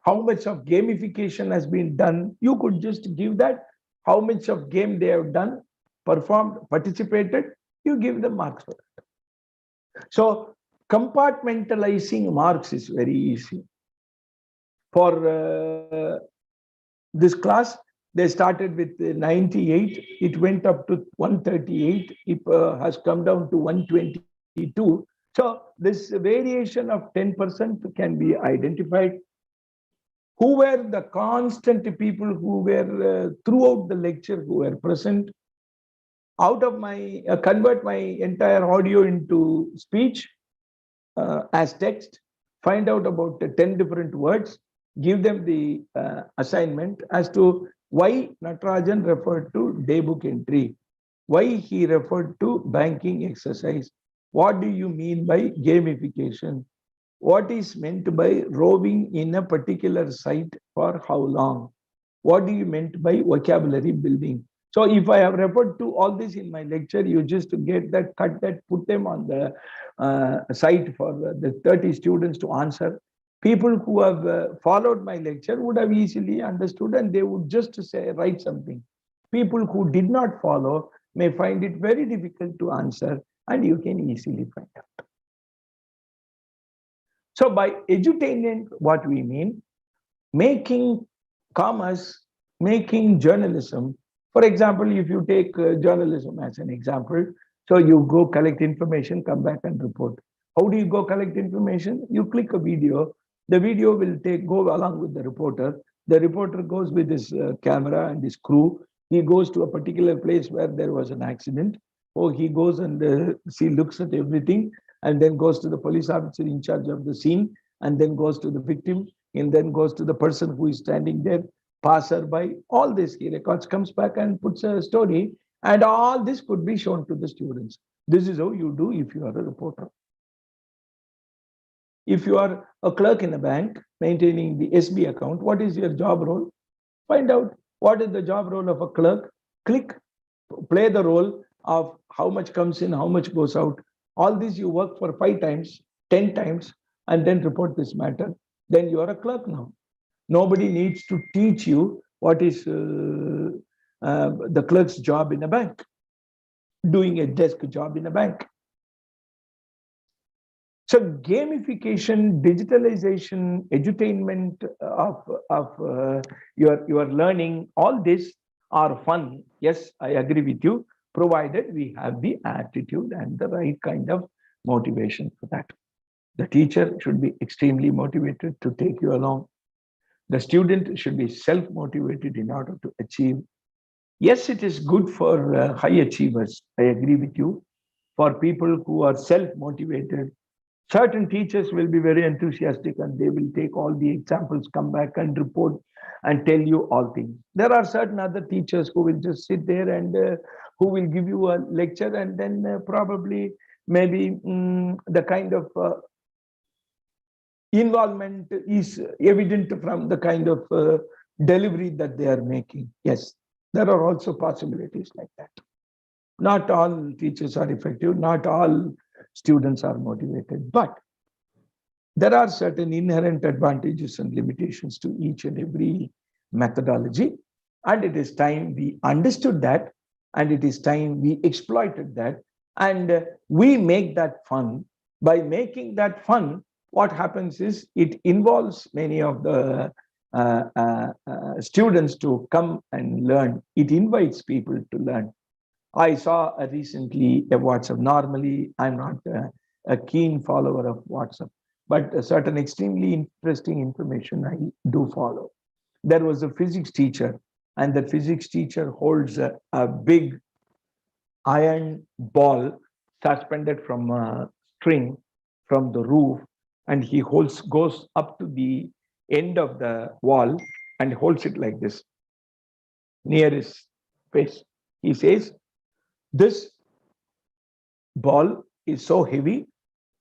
How much of gamification has been done? You could just give that. How much of game they have done, performed, participated, you give them marks for that. So compartmentalizing marks is very easy. For this class, they started with 98, it went up to 138, it has come down to 122. So this variation of 10% can be identified. Who were the constant people who were throughout the lecture who were present? Out of my, convert my entire audio into speech as text, find out about 10 different words, give them the assignment as to why Natarajan referred to daybook entry. why he referred to banking exercise. What do you mean by gamification? What is meant by roving in a particular site for how long? What do you meant by vocabulary building? So if I have referred to all this in my lecture, you just get that, cut that, put them on the site for the 30 students to answer. People who have followed my lecture would have easily understood and they would just say, write something. People who did not follow may find it very difficult to answer and you can easily find out. So by edutainment, what we mean, making commerce, making journalism. For example, if you take journalism as an example, so you go collect information, come back and report. How do you go collect information? You click a video. The video will go along with the reporter. The reporter goes with his camera and his crew. He goes to a particular place where there was an accident. Or he goes and looks at everything and then goes to the police officer in charge of the scene and then goes to the victim and then goes to the person who is standing there, passerby. All this he records, comes back and puts a story, and all this could be shown to the students. This is how you do if you are a reporter. If you are a clerk in a bank maintaining the SB account, what is your job role? Find out what is the job role of a clerk. Click, play the role of how much comes in, how much goes out. All this you work for 5 times, 10 times, and then report this matter. Then you are a clerk now. Nobody needs to teach you what is the clerk's job in a bank, doing a desk job in a bank. So gamification, digitalization, edutainment of your learning, all this are fun. Yes, I agree with you, provided we have the attitude and the right kind of motivation for that. The teacher should be extremely motivated to take you along. The student should be self-motivated in order to achieve. Yes, it is good for high achievers. I agree with you. For people who are self-motivated, certain teachers will be very enthusiastic and they will take all the examples, come back and report and tell you all things. There are certain other teachers who will just sit there and who will give you a lecture and then probably maybe the kind of involvement is evident from the kind of delivery that they are making. Yes, there are also possibilities like that. Not all teachers are effective, not all students are motivated, but there are certain inherent advantages and limitations to each and every methodology. And it is time we understood that, and it is time we exploited that, and we make that fun. By making that fun, what happens is it involves many of the students to come and learn. It invites people to learn. I saw recently a WhatsApp. Normally, I'm not a keen follower of WhatsApp, but a certain extremely interesting information I do follow. There was a physics teacher, and the physics teacher holds a big iron ball suspended from a string from the roof, and he goes up to the end of the wall and holds it like this near his face. He says, this ball is so heavy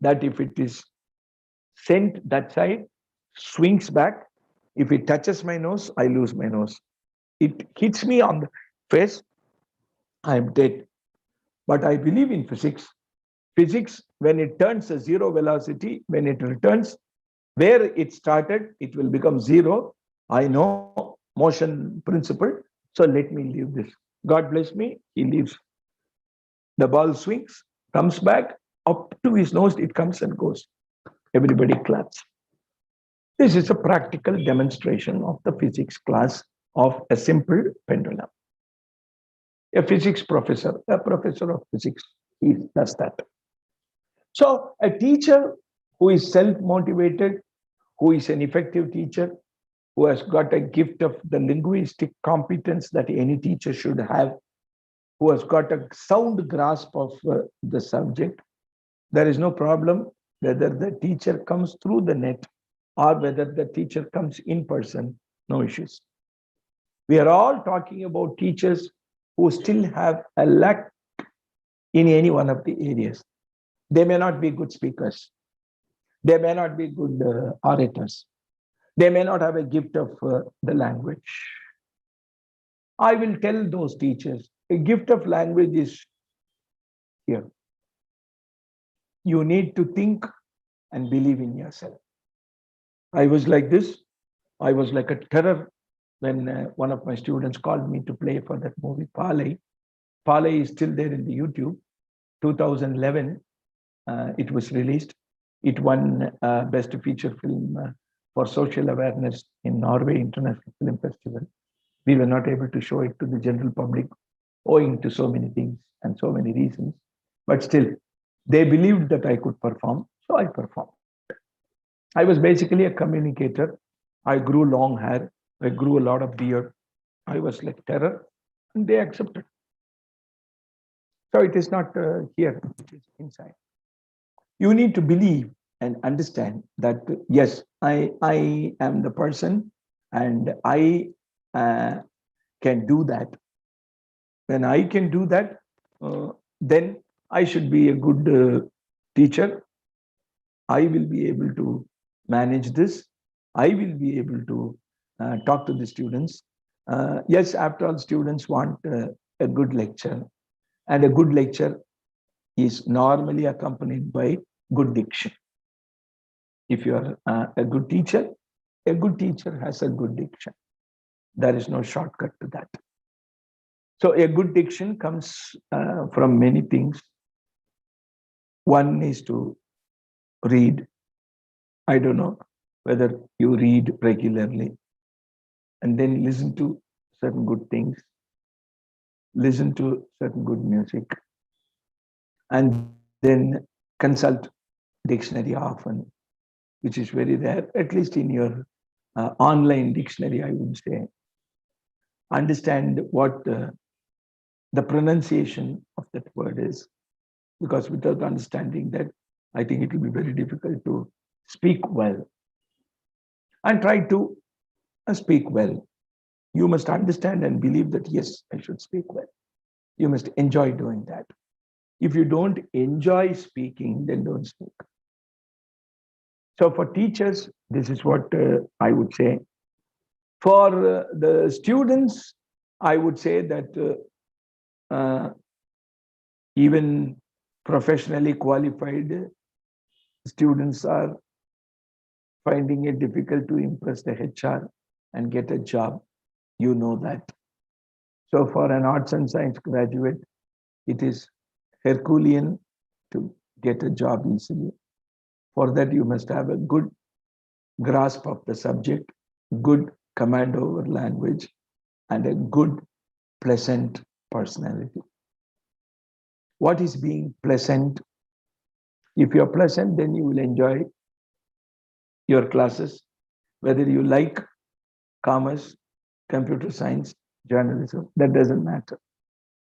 that if it is sent that side, swings back. If it touches my nose, I lose my nose. It hits me on the face, I'm dead. But I believe in physics. Physics, when it turns a zero velocity, when it returns where it started, it will become zero. I know motion principle, so let me leave this. God bless me, he leaves. The ball swings, comes back, up to his nose, it comes and goes. Everybody claps. This is a practical demonstration of the physics class of a simple pendulum. A physics professor, a professor of physics, he does that. So a teacher who is self-motivated, who is an effective teacher, who has got a gift of the linguistic competence that any teacher should have, who has got a sound grasp of the subject, there is no problem whether the teacher comes through the net or whether the teacher comes in person, no issues. We are all talking about teachers who still have a lack in any one of the areas. They may not be good speakers. They may not be good orators. They may not have a gift of the language. I will tell those teachers, a gift of language is here. You need to think and believe in yourself. I was like this. I was like a terror when one of my students called me to play for that movie, Palay. Palay is still there in the YouTube. 2011, it was released. It won Best Feature Film for Social Awareness in Norway International Film Festival. We were not able to show it to the general public owing to so many things and so many reasons. But still, they believed that I could perform, so I performed. I was basically a communicator. I grew long hair. I grew a lot of beard. I was like terror, and they accepted. So it is not here, it is inside. You need to believe and understand that, yes, I am the person and I can do that. When I can do that, then I should be a good teacher. I will be able to manage this. I will be able to talk to the students. Yes, after all, students want a good lecture, and a good lecture is normally accompanied by good diction. If you are a good teacher has a good diction. There is no shortcut to that. So a good diction comes from many things. One is to read. I don't know whether you read regularly, and then listen to certain good things, listen to certain good music, and then consult dictionary often, which is very rare, at least in your online dictionary, I would say. Understand what the pronunciation of that word is, because without understanding that, I think it will be very difficult to speak well. And try to speak well. You must understand and believe that, yes, I should speak well. You must enjoy doing that. If you don't enjoy speaking, then don't speak. So for teachers, this is what I would say. For the students, I would say that even professionally qualified students are finding it difficult to impress the HR and get a job. You know that. So for an arts and science graduate, it is Herculean to get a job easily. For that, you must have a good grasp of the subject, good command over language, and a good, pleasant personality. What is being pleasant? If you're pleasant, then you will enjoy your classes, whether you like commerce, computer science, journalism, that doesn't matter.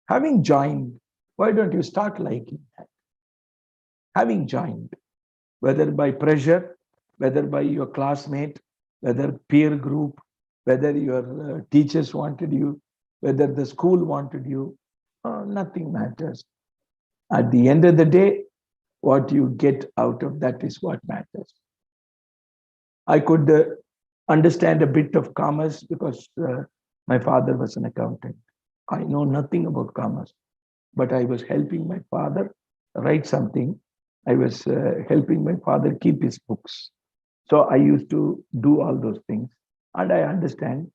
Having joined, why don't you start liking that? Having joined, whether by pressure, whether by your classmate, whether peer group, whether your teachers wanted you, whether the school wanted you, nothing matters. At the end of the day, what you get out of that is what matters. I could understand a bit of commerce because my father was an accountant. I know nothing about commerce, but I was helping my father write something. I was helping my father keep his books. So I used to do all those things, and I understand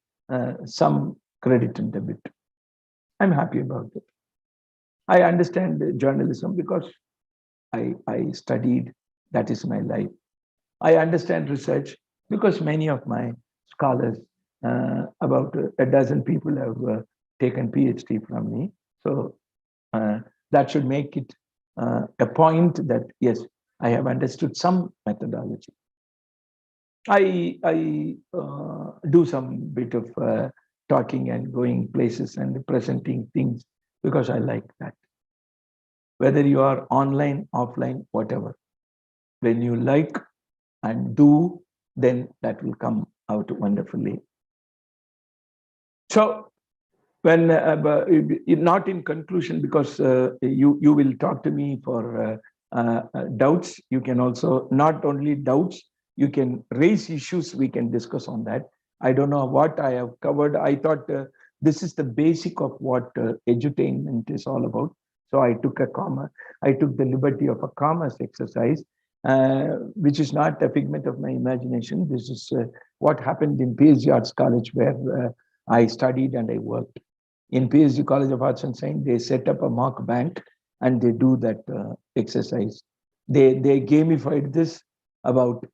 some credit and debit. I'm happy about it. I understand journalism because I studied, that is my life. I understand research because many of my scholars, about a dozen people have taken PhD from me. So that should make it a point that, yes, I have understood some methodology. I do some bit of talking and going places and presenting things because I like that. Whether you are online, offline, whatever, when you like and do, then that will come out wonderfully. So when not in conclusion, because you will talk to me for doubts. You can also, not only doubts, you can raise issues, we can discuss on that. I don't know what I have covered. I thought this is the basic of what edutainment is all about. So I took the liberty of a commerce exercise, which is not a figment of my imagination. This is what happened in PSG Arts College, where I studied and I worked. In PSG College of Arts and Science, they set up a mock bank and they do that exercise. They gamified this about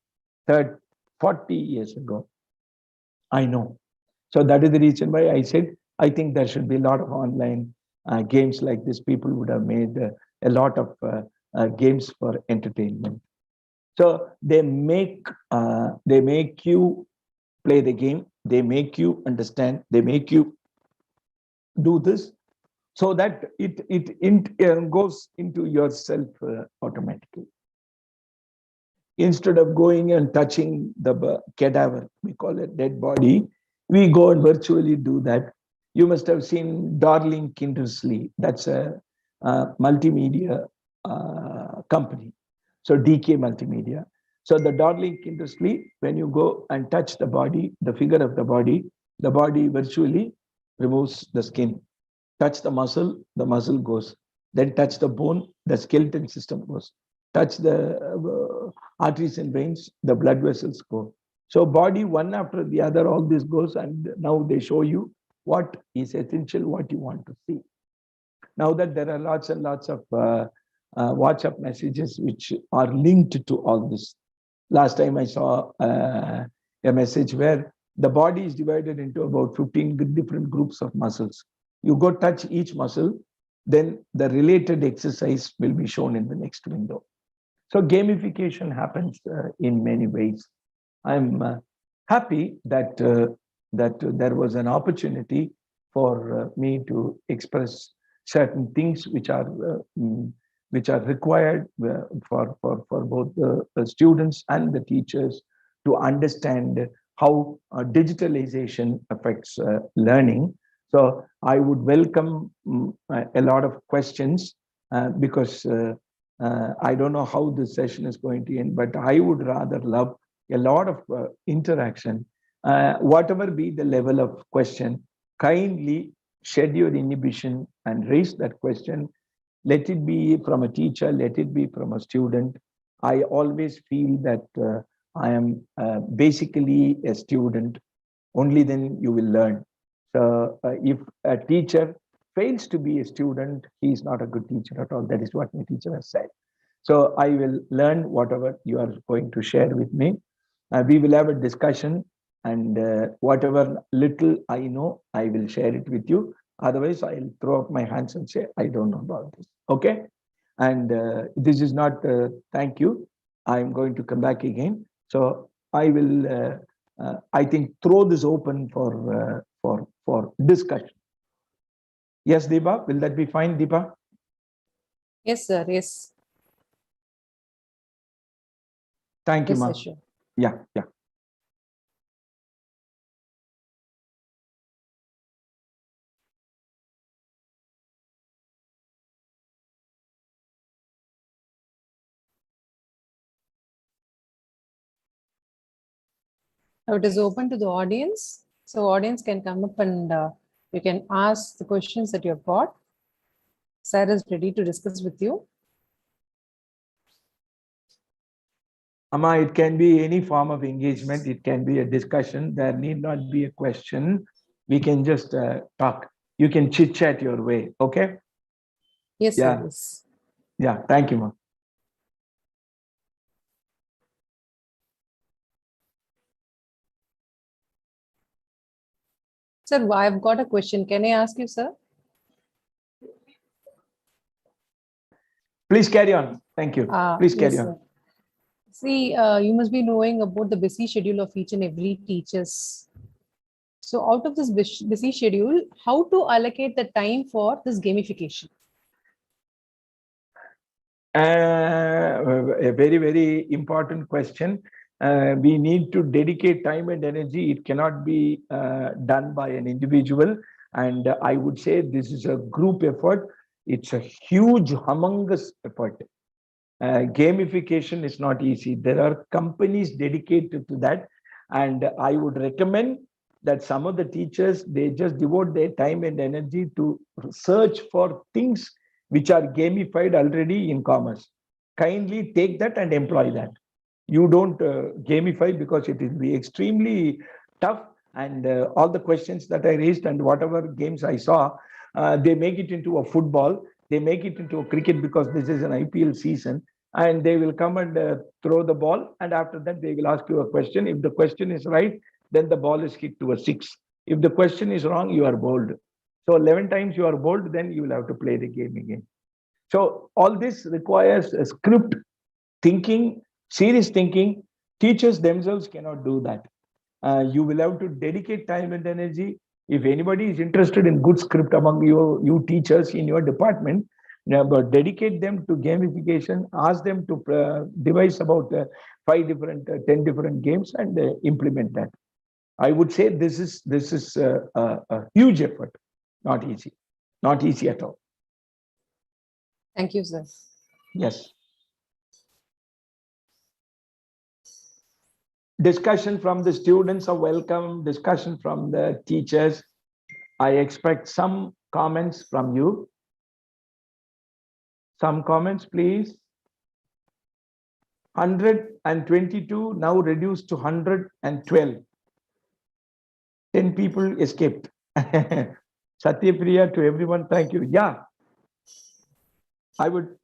40 years ago. I know. So that is the reason why I said, I think there should be a lot of online games like this. People would have made a lot of games for entertainment. So they make you play the game. They make you understand. They make you do this, so that it goes into yourself automatically. Instead of going and touching the cadaver, we call it dead body, we go and virtually do that. You must have seen Darling Kindersley. That's a multimedia company. So DK Multimedia. So the Darling Kindersley, when you go and touch the body, the figure of the body virtually removes the skin. Touch the muscle goes. Then touch the bone, the skeleton system goes. Touch the arteries and veins, the blood vessels go. So body, one after the other, all this goes, and now they show you what is essential, what you want to see. Now that there are lots and lots of WhatsApp messages which are linked to all this. Last time I saw a message where the body is divided into about 15 different groups of muscles. You go touch each muscle, then the related exercise will be shown in the next window. So gamification happens in many ways. I'm happy that there was an opportunity for me to express certain things which are required for both the students and the teachers to understand how digitalization affects learning. So I would welcome a lot of questions because I don't know how this session is going to end, but I would rather love a lot of interaction. Whatever be the level of question, kindly shed your inhibition and raise that question. Let it be from a teacher, let it be from a student. I always feel that I am basically a student. Only then you will learn. So if a teacher fails to be a student, he is not a good teacher at all. That is what my teacher has said. So I will learn whatever you are going to share with me. We will have a discussion, and whatever little I know, I will share it with you. Otherwise, I'll throw up my hands and say, I don't know about this. Okay? And this is not thank you. I'm going to come back again. So I will, I think, throw this open for discussion. Yes, Deepa, will that be fine, Deepa? Yes, sir. Yes. Thank you, Yes, ma'am. sir, sure. Yeah, yeah. Now it is open to the audience. So audience can come up and you can ask the questions that you have got. Sir is ready to discuss with you. Amma, it can be any form of engagement. It can be a discussion. There need not be a question. We can just talk. You can chit chat your way. Okay? Yes, Yeah. sir. Yes. Yeah. Thank you, ma'am. Sir, I've got a question. Can I ask you, sir? Please carry on. Thank you. Please carry Yes, on. sir. See, you must be knowing about the busy schedule of each and every teachers. So out of this busy schedule, how to allocate the time for this gamification? A very, very important question. We need to dedicate time and energy. It cannot be done by an individual. And I would say this is a group effort. It's a huge, humongous effort. Gamification is not easy. There are companies dedicated to that. And I would recommend that some of the teachers, they just devote their time and energy to search for things which are gamified already in commerce. Kindly take that and employ that. You don't gamify, because it will be extremely tough. And all the questions that I raised and whatever games I saw, they make it into a football. They make it into a cricket, because this is an IPL season. And they will come and throw the ball. And after that, they will ask you a question. If the question is right, then the ball is hit to a 6. If the question is wrong, you are bowled. So 11 times you are bowled, then you will have to play the game again. So all this requires a script thinking, serious thinking. Teachers themselves cannot do that. You will have to dedicate time and energy. If anybody is interested in good script among you teachers in your department, but dedicate them to gamification. Ask them to devise about 5 different, 10 different games, and implement that. I would say this is a huge effort. Not easy at all. Thank you, sir. Yes. Discussion from the students are welcome. Discussion from the teachers. I expect some comments from you. Some comments, please. 122 now reduced to 112. 10 people escaped. Satyapriya, to everyone, thank you. Yeah, I would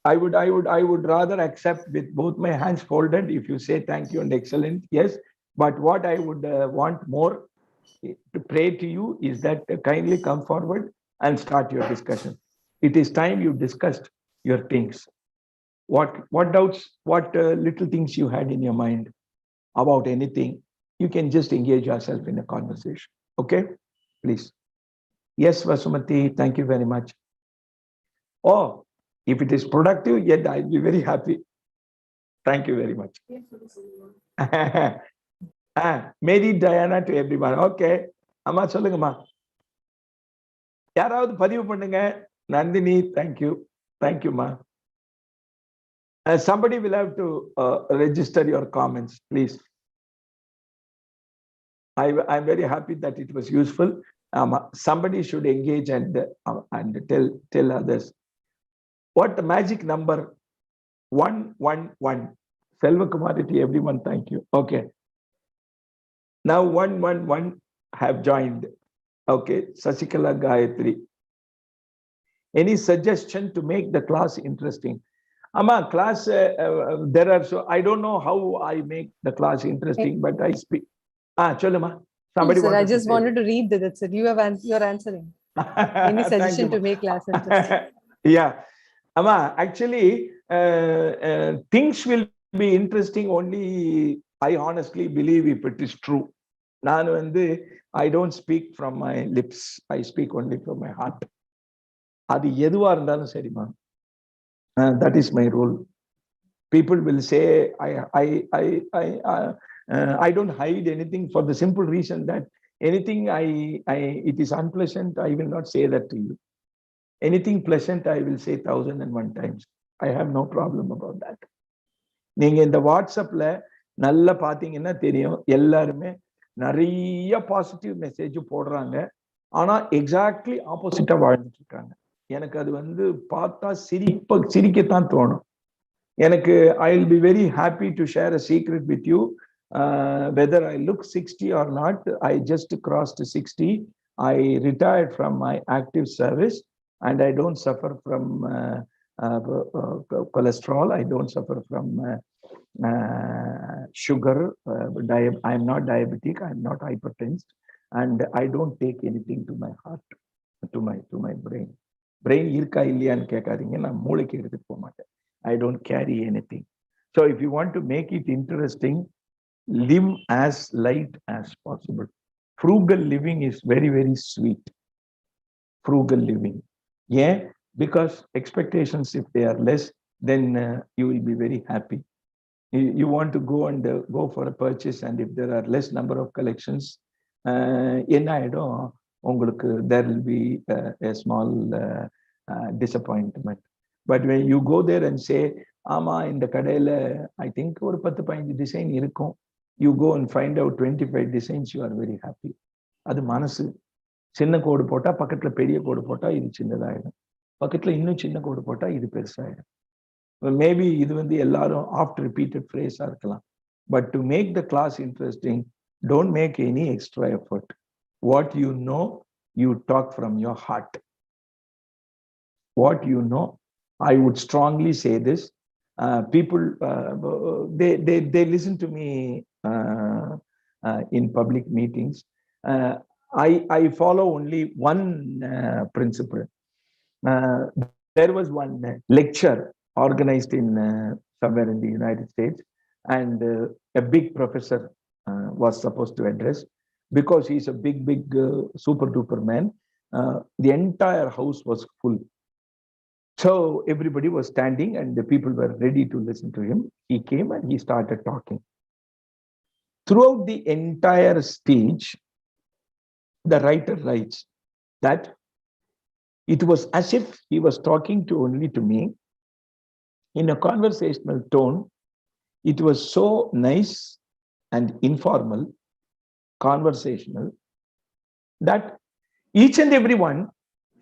rather accept with both my hands folded if you say thank you and excellent. Yes, but what I would want more to pray to you is that kindly come forward and start your discussion. It is time you discussed your things. What doubts, what little things you had in your mind about anything, you can just engage yourself in a conversation. Okay, please. Yes, Vasumati, thank you very much. Oh, if it is productive, yet I'll be very happy. Thank you very much. Mary Diana to everyone. Okay. Amma solungama. யாராவது பதிவு பண்ணுங்க. Nandini, thank you. Thank you, ma. Somebody will have to register your comments, please. I'm very happy that it was useful. Somebody should engage and tell others. What the magic number? 111. Selvakumari to everyone, thank you. Okay. Now 111 have joined. Okay, Sasikala Gayatri. Any suggestion to make the class interesting? Amma, class, there are, so I don't know how I make the class interesting, but I speak. Cholama. Somebody Sir, I just to wanted to read that. That's it. You're answering. Any suggestion to make class interesting? Yeah. Amma, actually, things will be interesting only, I honestly believe, if it is true. I don't speak from my lips. I speak only from my heart. That is my rule. People will say I don't hide anything, for the simple reason that anything it is unpleasant, I will not say that to you. Anything pleasant, I will say 1001 times. I have no problem about that. நீங்க இந்த வாட்ஸ்அப்ல நல்லா பாத்தீங்கன்னா தெரியும், எல்லாருமே நிறைய positive message போடுறாங்க, ஆனா எக்ஸாக்ட்லி ஆப்போசிட்டா வாழ்ந்துட்டு இருக்காங்க. எனக்கு அது பார்த்தா சிரிக்கத்தான் தோணும். எனக்கு I will be very happy to share a secret with you. Whether I look 60 or not, I just crossed 60. I retired from my active service, and I don't suffer from cholesterol. I don't suffer from sugar. I am not diabetic. I am not hypertense, and I don't take anything to my heart, to my brain. Brain irka illiyanu kekadinga, na moolaiku eduthu pomaten. I don't carry anything. So if you want to make it interesting, live as light as possible. Frugal living is very, very sweet. Frugal living. Yeah, because expectations, if they are less, then you will be very happy. You want to go and go for a purchase, and if there are less number of collections, என்ன ஆயிடும், there will be a small disappointment. But when you go there and say, ஆமா இந்த கடையில I think ஒரு 10-15 design இருக்கும், you go and find out 25 designs, you are very happy. அது மனசு. சின்ன கோடு போட்டா பக்கத்துல பெரிய கோடு போட்டா இது சின்னதாயிடும், பக்கத்துல இன்னும் சின்ன கோடு போட்டா இது பெருசாயிடும். மேபி இது வந்து எல்லாரும் ஆஃப்ட் ரிப்பீட்டட் ஃப்ரேஸா இருக்கலாம். But to make the class interesting, don't make any extra effort. What you know, you talk from your heart. What you know, I would strongly say this. People, they listen to me in public meetings. I follow only one principle. There was one lecture organized in somewhere in the United States, and a big professor was supposed to address. Because he's a big super duper man, the entire house was full. So everybody was standing and the people were ready to listen to him. He came and he started talking. Throughout the entire speech, the writer writes that it was as if he was talking only to me in a conversational tone. It was so nice and informal, conversational, that each and everyone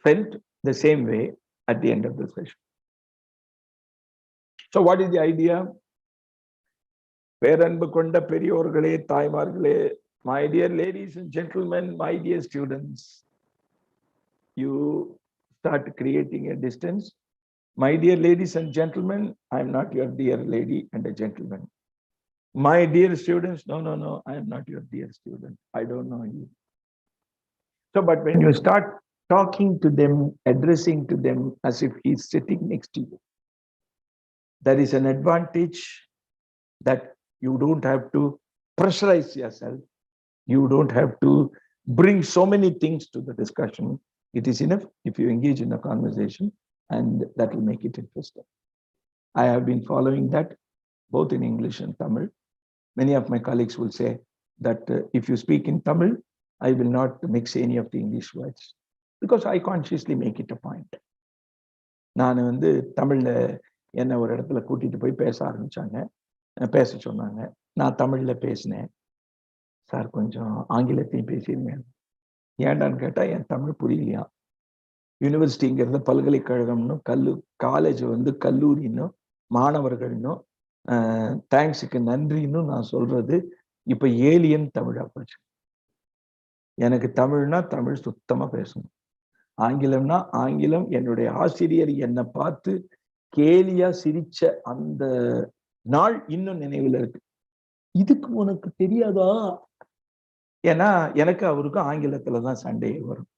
felt the same way at the end of the session. So what is the idea? பேரன்பு கொண்ட பெரியோர்களே, தாய்மார்களே, my dear ladies and gentlemen, my dear students, you start creating a distance. My dear ladies and gentlemen, I am not your dear lady and a gentleman. My dear students, no, I am not your dear student. I don't know you. So, but when you start talking to them, addressing to them as if he's sitting next to you, there is an advantage that you don't have to pressurize yourself. You don't have to bring so many things to the discussion. It is enough if you engage in a conversation, and that will make it interesting. I have been following that both in English and Tamil. Many of my colleagues will say that if you speak in Tamil, I will not mix any of the English words, because I consciously make it a point. நான் வந்து தமிழ்ல என்ன ஒரு இடத்துல கூட்டிட்டு போய் பேச ஆரம்பிச்சாங்க, பேச சொன்னாங்க. நான் தமிழ்ல பேசினேன். சார் கொஞ்சம் ஆங்கிலத்தையும் பேசிடுங்க. ஏண்டான்னு கேட்டா என் தமிழ் புரியலையா. யூனிவர்சிட்டிங்கிறத பல்கலைக்கழகம்னும் காலேஜ் வந்து கல்லூரின்னும் மாணவர்கள்னும் தேங்க்ஸுக்கு நன்றின்னு நான் சொல்றது இப்ப ஏலியன் தமிழா போச்சு. எனக்கு தமிழ்னா தமிழ் சுத்தமா பேசணும், ஆங்கிலம்னா ஆங்கிலம். என்னுடைய ஆசிரியர் என்னை பார்த்து கேலியா சிரிச்ச அந்த நாள் இன்னும் நினைவுல இருக்கு. இதுக்கு உனக்கு தெரியாதா? ஏன்னா எனக்கு அவருக்கும் ஆங்கிலத்துலதான் சண்டையே வரும்.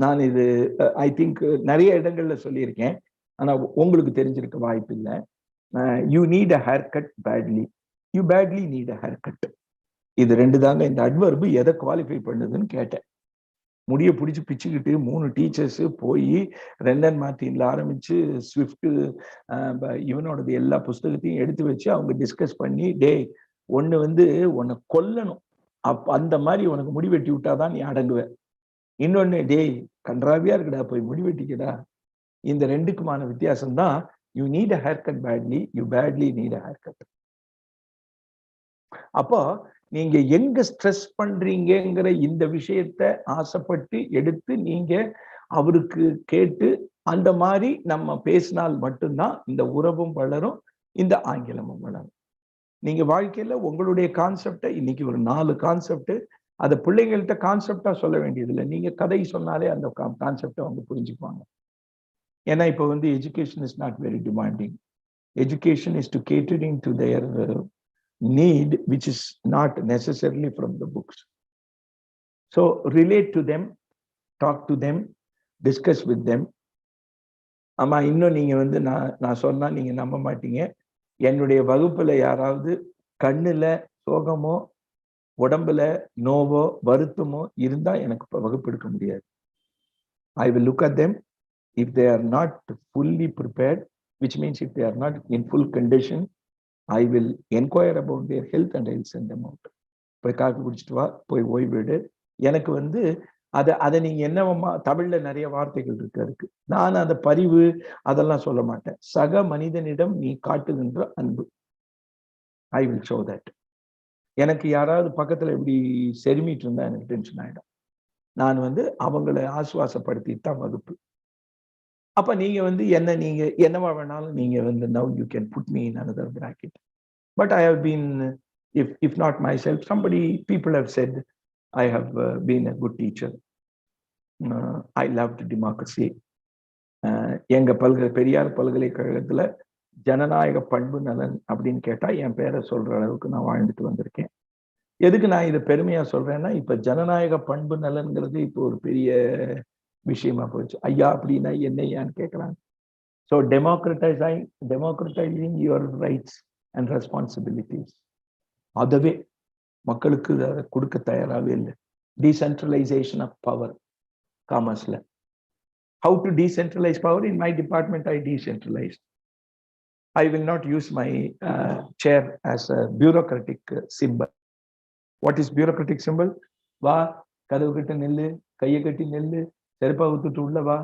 நான் இது ஐ திங்க் நிறைய இடங்கள்ல சொல்லியிருக்கேன், ஆனா உங்களுக்கு தெரிஞ்சிருக்க வாய்ப்பு இல்லை. You need a hair cut badly, you badly need a hair cut. இது ரெண்டு தாங்க இந்த அட்வர்பு எதை குவாலிஃபை பண்ணுதுன்னு கேட்டேன். முடிய பிடிச்சி பிச்சுக்கிட்டு 3 டீச்சர்ஸ் போய் ரெண்டன் மார்டின்ல ஆரம்பிச்சு ஸ்விஃப்ட் இவனோடது எல்லா புஸ்தகத்தையும் எடுத்து வச்சு அவங்க டிஸ்கஸ் பண்ணி, டே ஒண்ணு வந்து உன்னை கொல்லணும், அந்த மாதிரி உனக்கு முடி வெட்டி விட்டாதான் நீ அடங்குவ. இன்னொன்னு, டேய் கன்றாவியா இருக்குடா, போய் முடி வெட்டிக்கடா. இந்த ரெண்டுக்குமான வித்தியாசம் தான் you need a hair cut badly, you badly need a hair cut. அப்போ நீங்க எங்க ஸ்ட்ரெஸ் பண்றீங்கிற இந்த விஷயத்த ஆசைப்பட்டு எடுத்து நீங்க அவருக்கு கேட்டு அந்த மாதிரி நம்ம பேசினால் மட்டும்தான் இந்த உறவும் வளரும், இந்த ஆங்கிலமும் வளரும். நீங்க வாழ்க்கையில உங்களுடைய கான்செப்டை இன்னைக்கு ஒரு 4 கான்செப்ட், அதை பிள்ளைங்கள்ட்ட கான்செப்டா சொல்ல வேண்டியதில்லை, நீங்க கதை சொன்னாலே அந்த கான்செப்டை அவங்க புரிஞ்சுக்குவாங்க. ஏன்னா இப்போ வந்து education is not very demanding. Education is to catering to their need, which is not necessarily from the books. So relate to them, talk to them, discuss with them. ஆமா, இன்னும் நீங்க வந்து நான் சொன்னா நீங்க நம்ப மாட்டீங்க. என்னுடைய வகுப்புல யாராவது கண்ணுல சோகமோ உடம்புல நோவோ வருத்தமோ இருந்தா எனக்கு வகுப்பு எடுக்க முடியாது. I will look at them. If they are not fully prepared, which means if they are not in full condition, I will inquire about their health and I will send them out. போய் copy குடிச்சிட்டு வா, போய் ஓய்வு எடு, எனக்கு வந்து அதை நீங்க என்னவா தமிழ்ல நிறைய வார்த்தைகள் இருக்கு. நான் அந்த பரிவு அதெல்லாம் சொல்ல மாட்டேன். சக மனிதனிடம் நீ காட்டுகின்ற அன்பு, ஐ வில் ஷோ தட். எனக்கு யாராவது பக்கத்துல இப்படி செருமிட்டு இருந்தா எனக்கு டென்ஷன் ஆயிடும். நான் வந்து அவங்களை ஆசுவாசப்படுத்தி தான் வகுப்பு. அப்ப நீங்க வந்து நீங்க என்னவா வேணாலும் நீங்க வந்து now you can put me in another bracket. But I have been, if not myself, people have said I have been a good teacher. I loved democracy. எங்க பெரியார் பல்கலைக்கழகத்துல ஜனநாயக பண்பு நலன் அப்படின்னு கேட்டா என் பேரை சொல்ற அளவுக்கு நான் வாழ்ந்துட்டு வந்திருக்கேன். எதுக்கு நான் இதை பெருமையா சொல்றேன்னா, இப்ப ஜனநாயக பண்பு நலன்கிறது இப்போ ஒரு பெரிய விஷயமா போச்சு. ஐயா அப்படின்னா என்னையான்னு கேட்கறாங்க. So democratizing your rights and responsibilities. அதுவே மக்களுக்கு அதை கொடுக்க தயாராகவே இல்லை. Decentralization of power, காமர்ஸ்ல. How to decentralize power? In my department, I decentralized. I will not use my chair as a bureaucratic symbol. What is bureaucratic symbol? வா, கதவு கட்டு நெல்லு, கையை கட்டி நெல்லு, செருப்பா ஊத்துட்டு உள்ள வா.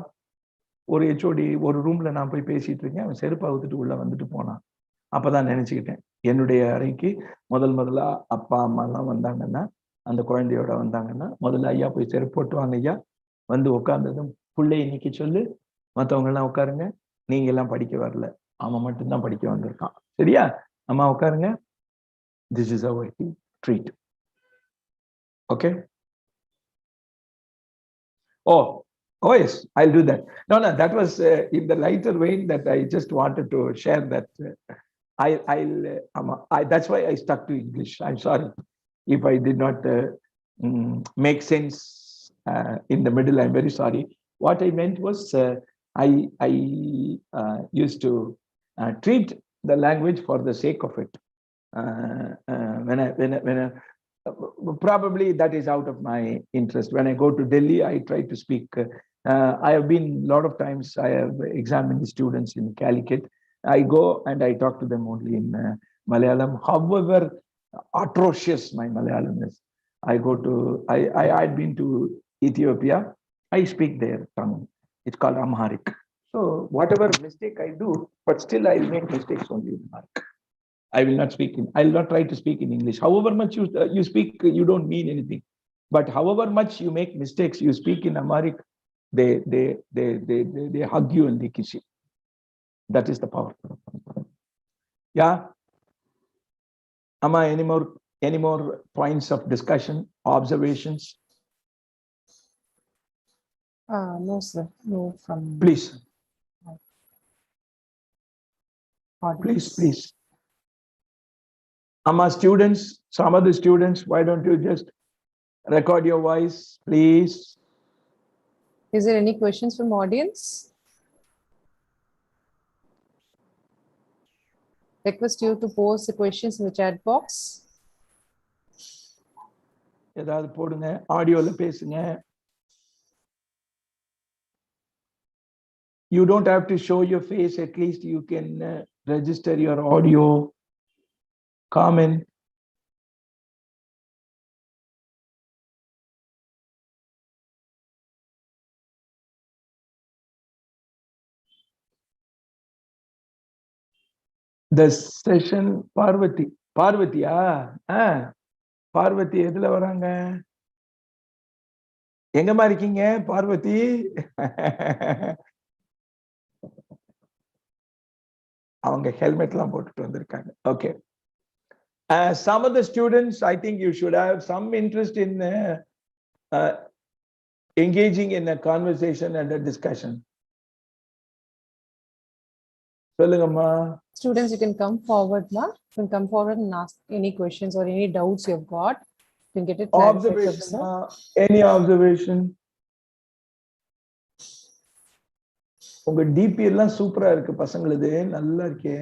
ஒரு ஹெச்ஓடி ஒரு ரூம்ல நான் போய் பேசிட்டு இருக்கேன், அவன் செருப்பா ஊத்துட்டு உள்ள வந்துட்டு போனான். அப்பதான் நினைச்சுக்கிட்டேன், என்னுடைய அறைக்கு முதல்ல அப்பா அம்மா எல்லாம் வந்தாங்கன்னா, அந்த குழந்தையோட வந்தாங்கன்னா, முதல்ல ஐயா போய் செருப்பு போட்டு வாங்க ஐயா, வந்து உட்கார்ந்ததும் பிள்ளையை நிக்க சொல்லு, மற்றவங்க எல்லாம் உட்காருங்க, நீங்க எல்லாம் படிக்க வரல, அவன் மட்டும்தான் படிக்க வந்திருக்கான், சரியா? அம்மா உட்காருங்க. This is how I treat. Okay. Oh yes, I'll do that. No, that was in the lighter vein that I just wanted to share that. That's why I stuck to English. I'm sorry if I did not make sense in the middle. I'm very sorry. What I meant was I used to treat the language for the sake of it. When I probably that is out of my interest. When I go to Delhi, I try to speak. I have been a lot of times, I have examined the students in Calicut. I go and I talk to them only in Malayalam. However atrocious my Malayalam is, I had been to Ethiopia. I speak their tongue. It's called Amharic. So whatever mistake I do, but still I make mistakes only in Amharic. I will not try to speak in English. However much you speak, you don't mean anything. But however much you make mistakes, you speak in Amharic, they hug you and they kiss you. That is the power. Yeah. Amma, any more points of discussion, observations? No, sir. No, from Please. audience. Please. Amma, students, some of the students, why don't you just record your voice, please? Is there any questions from audience? Request you to post the questions in the chat box. ஏதாவது போடுங்க, ஆடியோல பேசுங்க. You don't have to show your face, at least you can register your audio, comment. The session பார்வதியா? பார்வதி எதுல வராங்க? எங்கம்மா இருக்கீங்க பார்வதி? அவங்க ஹெல்மெட்லாம் போட்டுட்டு வந்திருக்காங்க. Okay. Some of the students, I think you should have some interest in engaging in a conversation and a discussion. சொல்லுங்கம்மா. Students, you can come forward, ma. You can come forward and ask any questions or any doubts you've got. You can get it clarified, Observation. Any observation? உங்க DP எல்லாம் சூப்பரா இருக்கு பசங்களுது, நல்லா இருக்கே.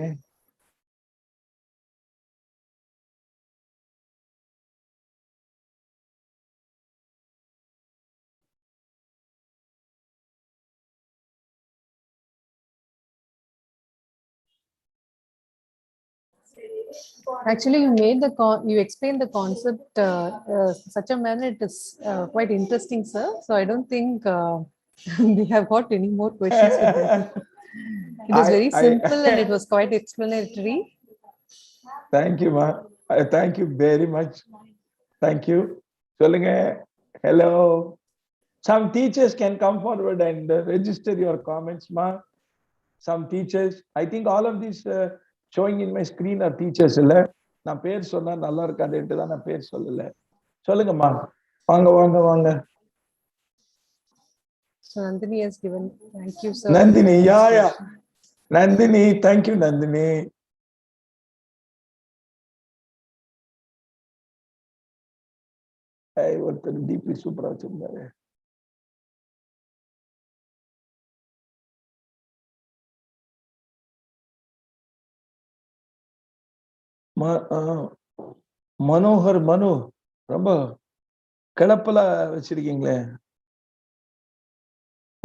Actually, you explained the concept such a manner. It is quite interesting, sir. So I don't think we have got any more questions with that. It was very simple and it was quite explanatory. Thank you, ma. Thank you very much. Thank you. சொல்லுங்க. Hello. Some teachers can come forward and register your comments, ma. Some teachers. I think all of these showing in my screen are teachers, இல்ல? நான் பேர் சொன்னா நல்லா இருக்காதுன்ட்டு தான் நான் பேர் சொல்லல. சொல்லுங்கம்மா. வாங்க வாங்க வாங்க. So Nandini has given. Thank you, sir. Nandini, yeah. Nandini, thank you, Nandini. ஒருத்தர் டிபி சூப்பரா வச்சிருந்தாரு. மனோகர் மனு ரொம்ப கிளப்பல வச்சிருக்கீங்களே,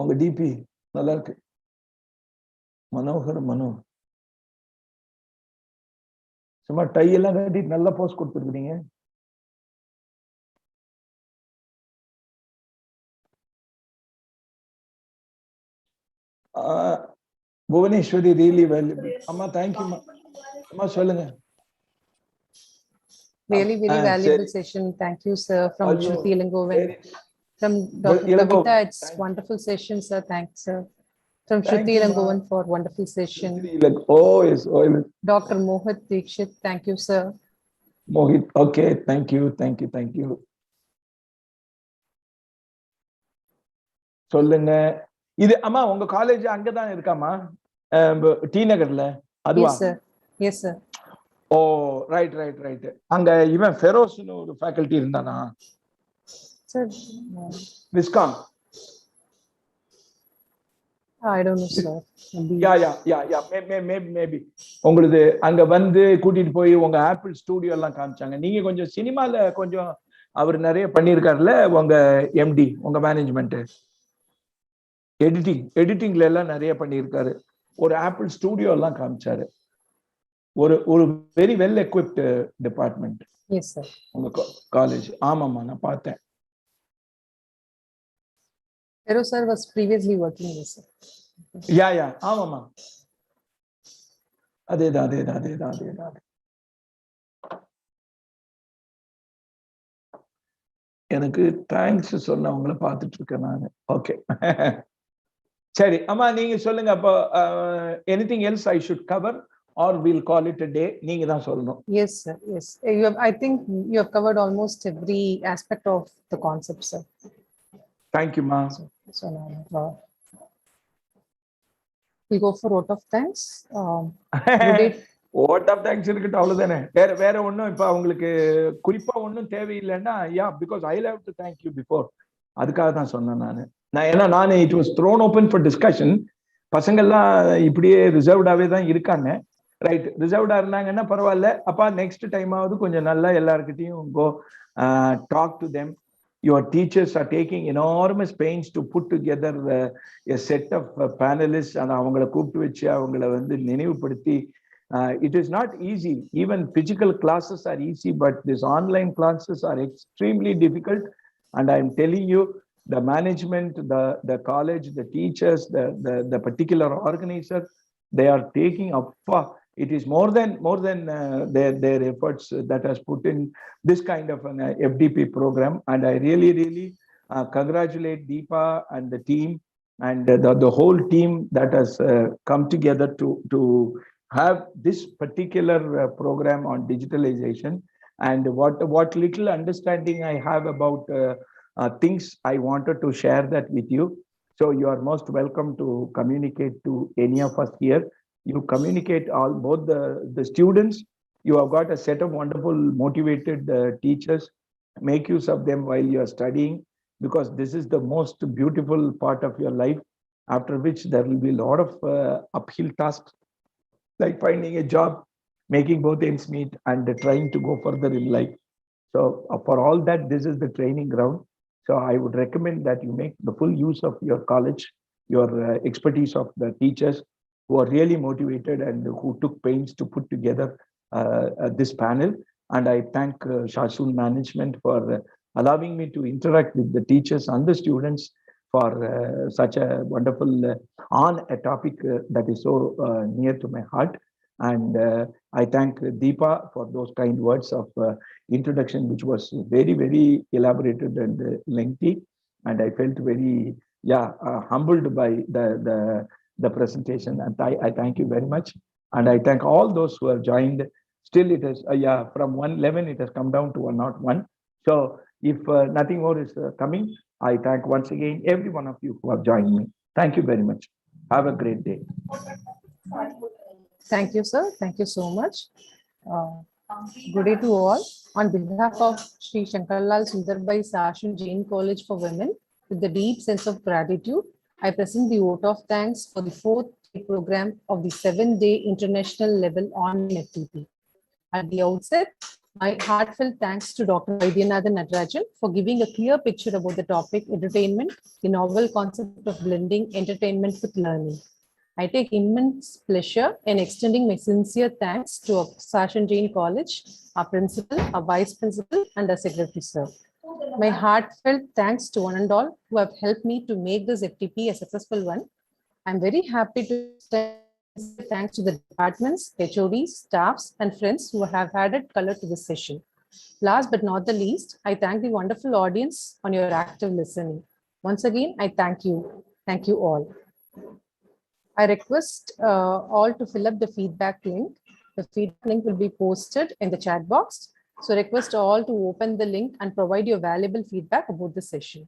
உங்க டிபி நல்லா இருக்கு. மனோகர் மனு சும்மா டை எல்லாம் கட்டி நல்ல போஸ்ட் கொடுத்துருக்கீங்க. Bhuvaneswari really valuable. அம்மா தேங்க்யூ. அம்மா சொல்லுங்க. Really very valuable session. Thank you, sir. From Shruti Ilangovan. From Dr. Kavita, it's wonderful session, sir. Thanks, sir. From Shruti Ilangovan for wonderful session. Oh, yes. Dr. Mohit Dikshit, thank you, sir. Mohit, okay. Thank you. Thank you. Thank you. சொல்லுங்க. இது அம்மா உங்க college அங்கதான் இருக்காமா? D நகர்ல அதுவா? Yes, sir. Yes, sir. ஓ right right right. அங்க இவன் ஃபெரோஸ்னு ஒரு ஃபேக்கல்டி இருந்தானா? Sir, viscom. I don't know, sir. Maybe உங்களுக்கு அங்க வந்து கூட்டிட்டு போய் உங்க ஆப்பிள் ஸ்டூடியோ எல்லாம் காமிச்சாங்க. நீங்க கொஞ்சம் சினிமால கொஞ்சம் அவர் நிறைய பண்ணியிருக்காருல்ல உங்க எம்டி, உங்க மேனேஜ்மெண்ட். எடிட்டிங்ல எல்லாம் நிறைய பண்ணியிருக்காரு. ஒரு ஆப்பிள் ஸ்டூடியோ எல்லாம் காமிச்சாரு. ஒரு very well equipped department. Yes, sir. உங்க காலேஜ். ஆமாமா, நான் பார்த்தேன். Pero sir was previously working with sir. யா ஆமாமா, அதேதான். எனக்கு தேங்க்ஸ் சொன்னவங்கள பார்த்துட்டு இருக்கேன் நான். ஓகே சரி அம்மா, நீங்க சொல்லுங்க. அப்போ anything else I should cover or we'll call it a day? நீங்க தான் சொல்லணும். Yes, sir. Yes. I think you have covered almost every aspect of the concept, sir. Thank you, ma. So now we'll go for vote of thanks. vote of thanks இருக்கட்டும், அவ்வளவுதானே. வேற ஒண்ணும் இப்ப உங்களுக்கு குறிப்பா ஒண்ணும் தேவையில்லைன்னா, because I'll have to thank you before. அதுக்காக தான் சொன்னேன் நான். it was thrown open for discussion. பசங்கள்லாம் இப்படியே ரிசர்வ்டாவே தான் இருக்காங்க. ரைட், ரிசர்வ்டா இருந்தாங்கன்னா பரவாயில்ல. அப்பா நெக்ஸ்ட் டைம் ஆவது கொஞ்சம் நல்லா எல்லார்கிட்டையும் go talk to them. Your teachers are taking enormous pains to put together a set of panelists and அவங்களை கூப்பிட்டு வச்சு அவங்களை வந்து நினைவுபடுத்தி. It is not easy. Even physical classes are easy, but these online classes are extremely difficult. And I'm telling you, the management, the college, the teachers, the particular organizer, they are taking up. It is more than their efforts that has put in this kind of an FDP program. And I really congratulate Deepa and the team and the whole team that has come together to have this particular program on digitalization. And what little understanding I have about things, I wanted to share that with you. So you are most welcome to communicate to any of us here. You communicate both the students. You have got a set of wonderful motivated teachers. Make use of them while you are studying, because this is the most beautiful part of your life, after which there will be a lot of uphill tasks, like finding a job, making both ends meet, and trying to go further in life. So for all that, this is the training ground. So I would recommend that you make the full use of your college, your expertise of the teachers who are really motivated and who took pains to put together this panel. And I thank Shashul management for allowing me to interact with the teachers and the students for such a wonderful on a topic that is so near to my heart. And I thank Deepa for those kind words of introduction, which was very, very elaborated and lengthy. And I felt very, humbled by the presentation. And I thank you very much. And I thank all those who have joined. Still, it is, from 111, it has come down to 101. So if nothing more is coming, I thank once again every one of you who have joined me. Thank you very much. Have a great day. Thank you, sir. Thank you so much. Good day to all. On behalf of Sri Shankarlal Sundarbai Sashun Jain College for Women, with the deep sense of gratitude, I present the vote of thanks for the fourth program of the 7-day international level on FTP. At the outset, my heartfelt thanks to Dr. Vaidyanathan Natarajan for giving a clear picture about the topic entertainment, the novel concept of blending entertainment with learning. I take immense pleasure in extending my sincere thanks to our Sachin Jain College, our principal, our vice principal, and our secretary, sir. My heartfelt thanks to one and all who have helped me to make this FTP a successful one. I'm very happy to extend thanks to the departments, HODs, staffs, and friends who have added color to this session. Last but not the least, I thank the wonderful audience on your active listening. Once again, I thank you. Thank you all. I request all to fill up the feedback link. The feedback link will be posted in the chat box. So request all to open the link and provide your valuable feedback about the session.